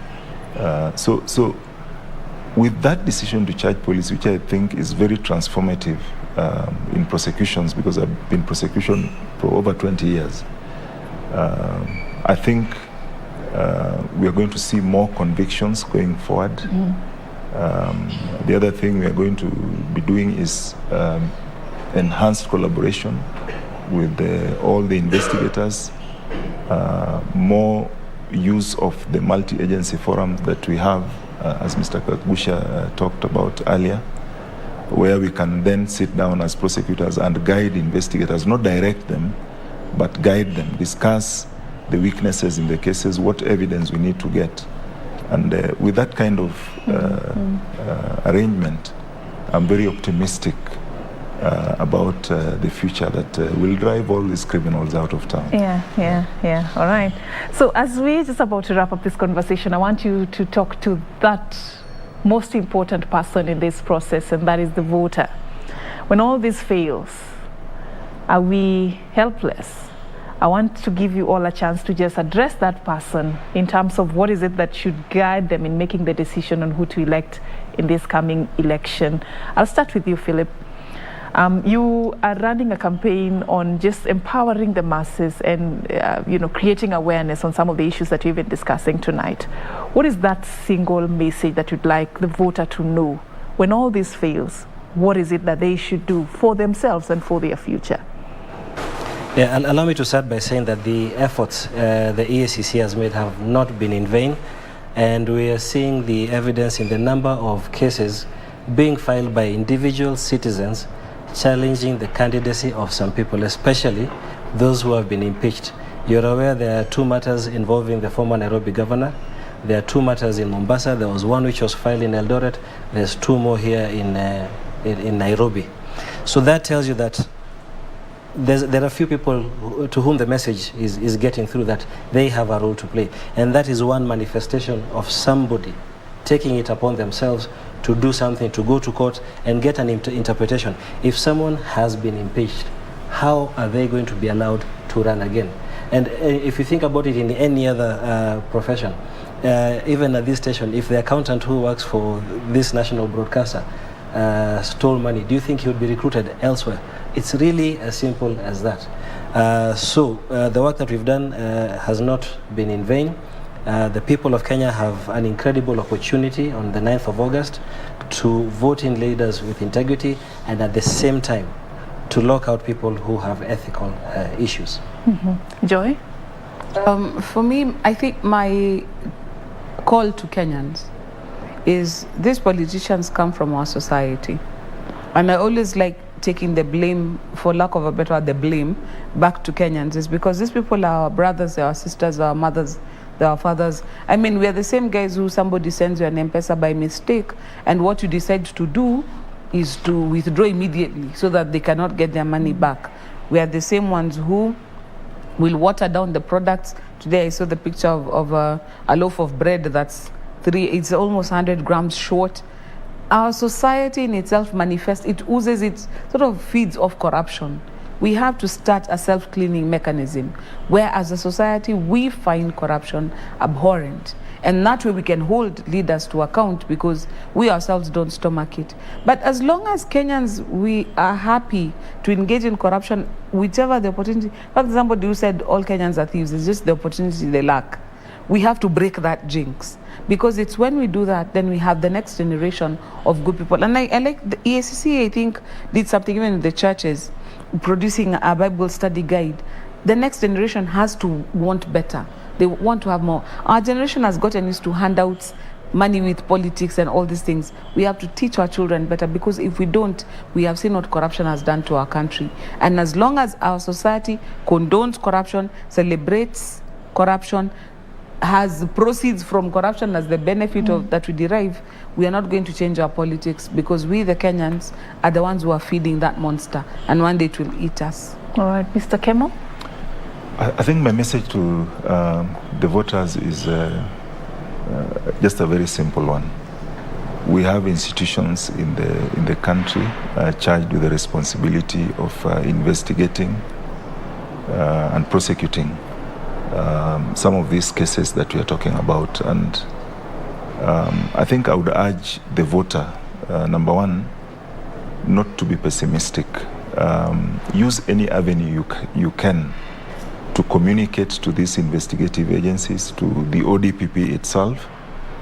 So with that decision to charge police, which I think is very transformative in prosecutions, because I've been prosecution for over 20 years, I think we are going to see more convictions going forward. The other thing we are going to be doing is enhanced collaboration with all the investigators, more use of the multi-agency forum that we have, as Mr. Kakbusha talked about earlier, where we can then sit down as prosecutors and guide investigators, not direct them, but guide them, discuss the weaknesses in the cases, what evidence we need to get. And with that kind of arrangement, I'm very optimistic about the future that will drive all these criminals out of town. Yeah. All right. So as we're just about to wrap up this conversation, I want you to talk to that most important person in this process, and that is the voter. When all this fails, are we helpless? I want to give you all a chance to just address that person in terms of what is it that should guide them in making the decision on who to elect in this coming election. I'll start with you, Philip. You are running a campaign on just empowering the masses and creating awareness on some of the issues that we've been discussing tonight. What is that single message that you'd like the voter to know when all this fails? What is it that they should do for themselves and for their future? Yeah, and allow me to start by saying that the efforts the EACC has made have not been in vain, and we are seeing the evidence in the number of cases being filed by individual citizens challenging the candidacy of some people, especially those who have been impeached. You're aware there are two matters involving the former Nairobi governor. There are two matters in Mombasa. There was one which was filed in Eldoret. There's two more here in Nairobi. So that tells you that there are few people to whom the message is getting through that they have a role to play. And that is one manifestation of somebody taking it upon themselves to do something, to go to court and get an interpretation. If someone has been impeached, how are they going to be allowed to run again? And if you think about it in any other profession, even at this station, if the accountant who works for this national broadcaster stole money, do you think he would be recruited elsewhere? It's really as simple as that. So the work that we've done has not been in vain. The people of Kenya have an incredible opportunity on the 9th of August to vote in leaders with integrity, and at the same time to lock out people who have ethical issues. Joy? For me, I think my call to Kenyans is these politicians come from our society. And I always like taking the blame, for lack of a better word, the blame back to Kenyans, is because these people are our brothers, our sisters, our mothers, our fathers. I mean, we are the same guys who somebody sends you an M-Pesa by mistake, and what you decide to do is to withdraw immediately so that they cannot get their money back. We are the same ones who will water down the products. Today I saw the picture of a loaf of bread it's almost 100 grams short. Our society in itself manifests, it oozes, it sort of feeds off corruption. We have to start a self-cleaning mechanism where as a society we find corruption abhorrent. And that way we can hold leaders to account because we ourselves don't stomach it. But as long as Kenyans, we are happy to engage in corruption, whichever the opportunity. For example, you said all Kenyans are thieves, it's just the opportunity they lack. We have to break that jinx because it's when we do that, then we have the next generation of good people. And I like the EACC, I think, did something even in the churches, producing a Bible study guide. The next generation has to want better. They want to have more. Our generation has gotten used to handouts, money with politics and all these things. We have to teach our children better because if we don't, we have seen what corruption has done to our country. And as long as our society condones corruption, celebrates corruption, has proceeds from corruption as the benefit of that we derive, we are not going to change our politics because we, the Kenyans, are the ones who are feeding that monster, and one day it will eat us. All right, Mr. Kemo? I think my message to the voters is just a very simple one. We have institutions in the country charged with the responsibility of investigating and prosecuting some of these cases that we are talking about. And I think I would urge the voter, number one, not to be pessimistic. Use any avenue you can to communicate to these investigative agencies, to the ODPP itself,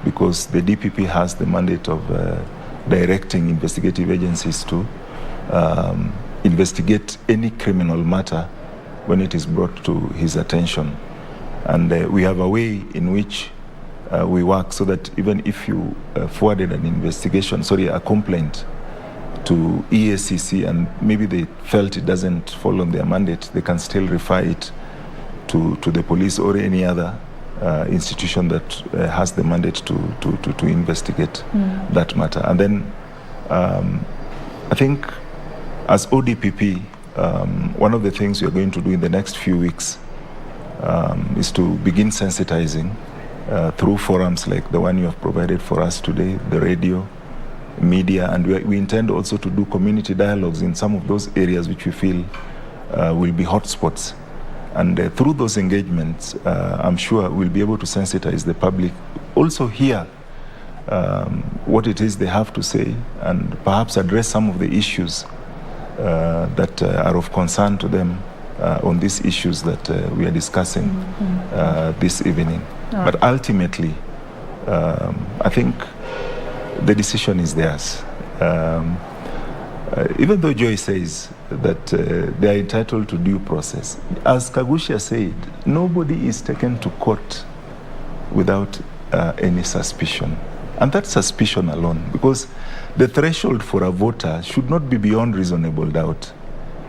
because the DPP has the mandate of directing investigative agencies to investigate any criminal matter when it is brought to his attention. And we have a way in which we work so that even if you forwarded a complaint to EACC and maybe they felt it doesn't fall on their mandate, they can still refer it to the police or any other institution that has the mandate to investigate that matter. And then I think as ODPP, one of the things we are going to do in the next few weeks is to begin sensitizing through forums like the one you have provided for us today, the radio, media, and we intend also to do community dialogues in some of those areas which we feel will be hotspots. And through those engagements, I'm sure we'll be able to sensitize the public, also hear what it is they have to say, and perhaps address some of the issues that are of concern to them on these issues that we are discussing this evening. Right. But ultimately, I think the decision is theirs. Even though Joy says that they are entitled to due process, as Kagusha said, nobody is taken to court without any suspicion. And that's suspicion alone, because the threshold for a voter should not be beyond reasonable doubt.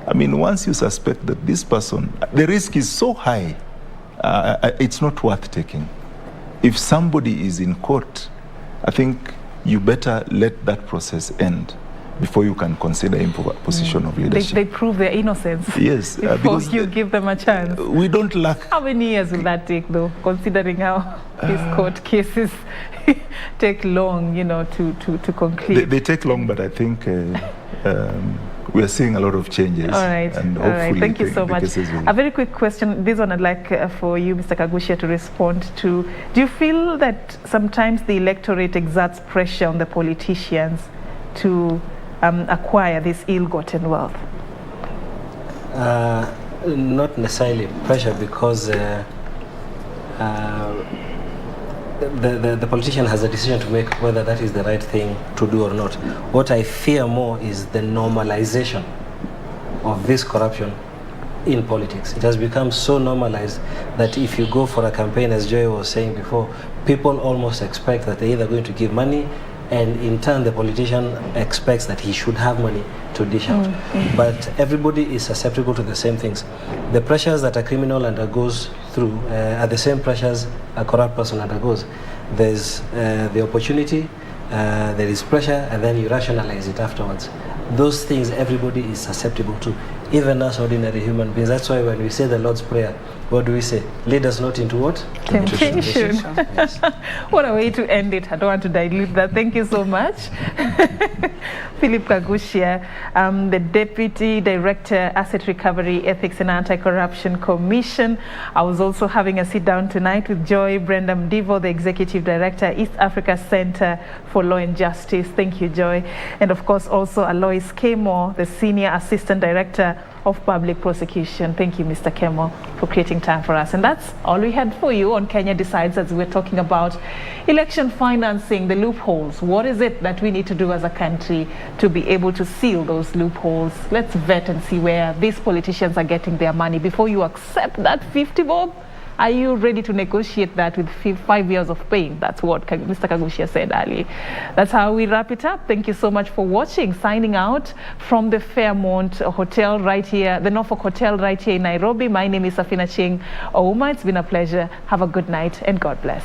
I mean, once you suspect that this person, the risk is so high, it's not worth taking. If somebody is in court, I think you better let that process end before you can consider imposition of leadership. They prove their innocence. Yes. Before because you give them a chance. We don't lack. How many years will that take, though, considering how these court cases take long, to conclude? They take long, but I think we are seeing a lot of changes. All right. And All right. Thank you so the much. will... A very quick question. This one I'd like for you, Mr. Kagusha, to respond to. Do you feel that sometimes the electorate exerts pressure on the politicians to acquire this ill-gotten wealth? Not necessarily pressure, because the politician has a decision to make whether that is the right thing to do or not. What I fear more is the normalization of this corruption in politics. It has become so normalized that if you go for a campaign, as Joy was saying before, people almost expect that they're either going to give money, and in turn the politician expects that he should have money to dish out. But everybody is susceptible to the same things. The pressures that a criminal undergoes through are the same pressures a corrupt person undergoes. There's the opportunity, there is pressure, and then you rationalize it afterwards. Those things everybody is susceptible to, even us ordinary human beings. That's why when we say the Lord's Prayer, what do we say? Lead us not into what? Temptation. Yes. What a way to end it. I don't want to dilute that. Thank you so much. Philip Kagushia, the Deputy Director, Asset Recovery, Ethics and Anti-Corruption Commission. I was also having a sit-down tonight with Joy Brenda Mdivo, the Executive Director, East Africa Center for Law and Justice. Thank you, Joy. And of course, also Alois Kemo, the Senior Assistant Director of Public Prosecution. Thank you, Mr. Kemo, for creating time for us. And that's all we had for you on Kenya Decides, as we're talking about election financing, the loopholes. What is it that we need to do as a country to be able to seal those loopholes? Let's vet and see where these politicians are getting their money. Before you accept that 50 bob, are you ready to negotiate that with 5 years of paying? That's what Mr. Kagushia said earlier. That's how we wrap it up. Thank you so much for watching. Signing out from the Fairmont Hotel right here, the Norfolk Hotel right here in Nairobi. My name is Serfine Achieng. Ouma, it's been a pleasure. Have a good night and God bless.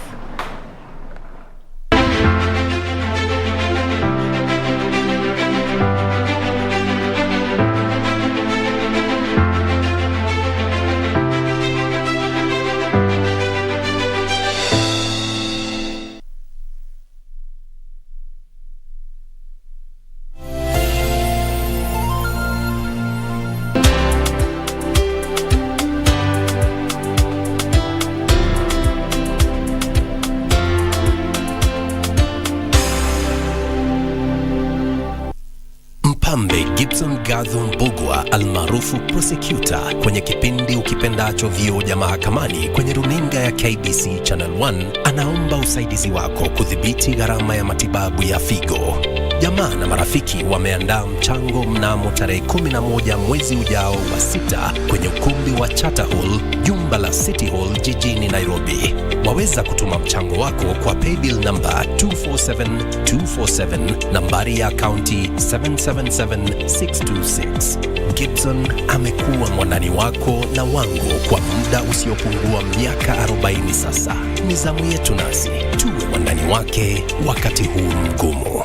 Gadhu Mbugua almaarufu Prosecutor kwenye kipindi ukipendacho Vioja Mahakamani kwenye runinga ya KBC Channel 1 anaomba usaidizi wako kudhibiti gharama ya matibabu ya figo. Jamaa na marafiki wameandaa mchango mnamo tarehe 11 mwezi ujao wa 6 kwenye ukumbi wa Charter Hall, jumba la City Hall jijini Nairobi. Waweza kutuma mchango wako kwa paybill number 247247, nambari ya akaunti 777626. Gibson amekuwa mwanani wako na wangu kwa muda usiopungua miaka 40 sasa. Ni zamu yetu nasi tuwe wandani wake wakati huu mgumu.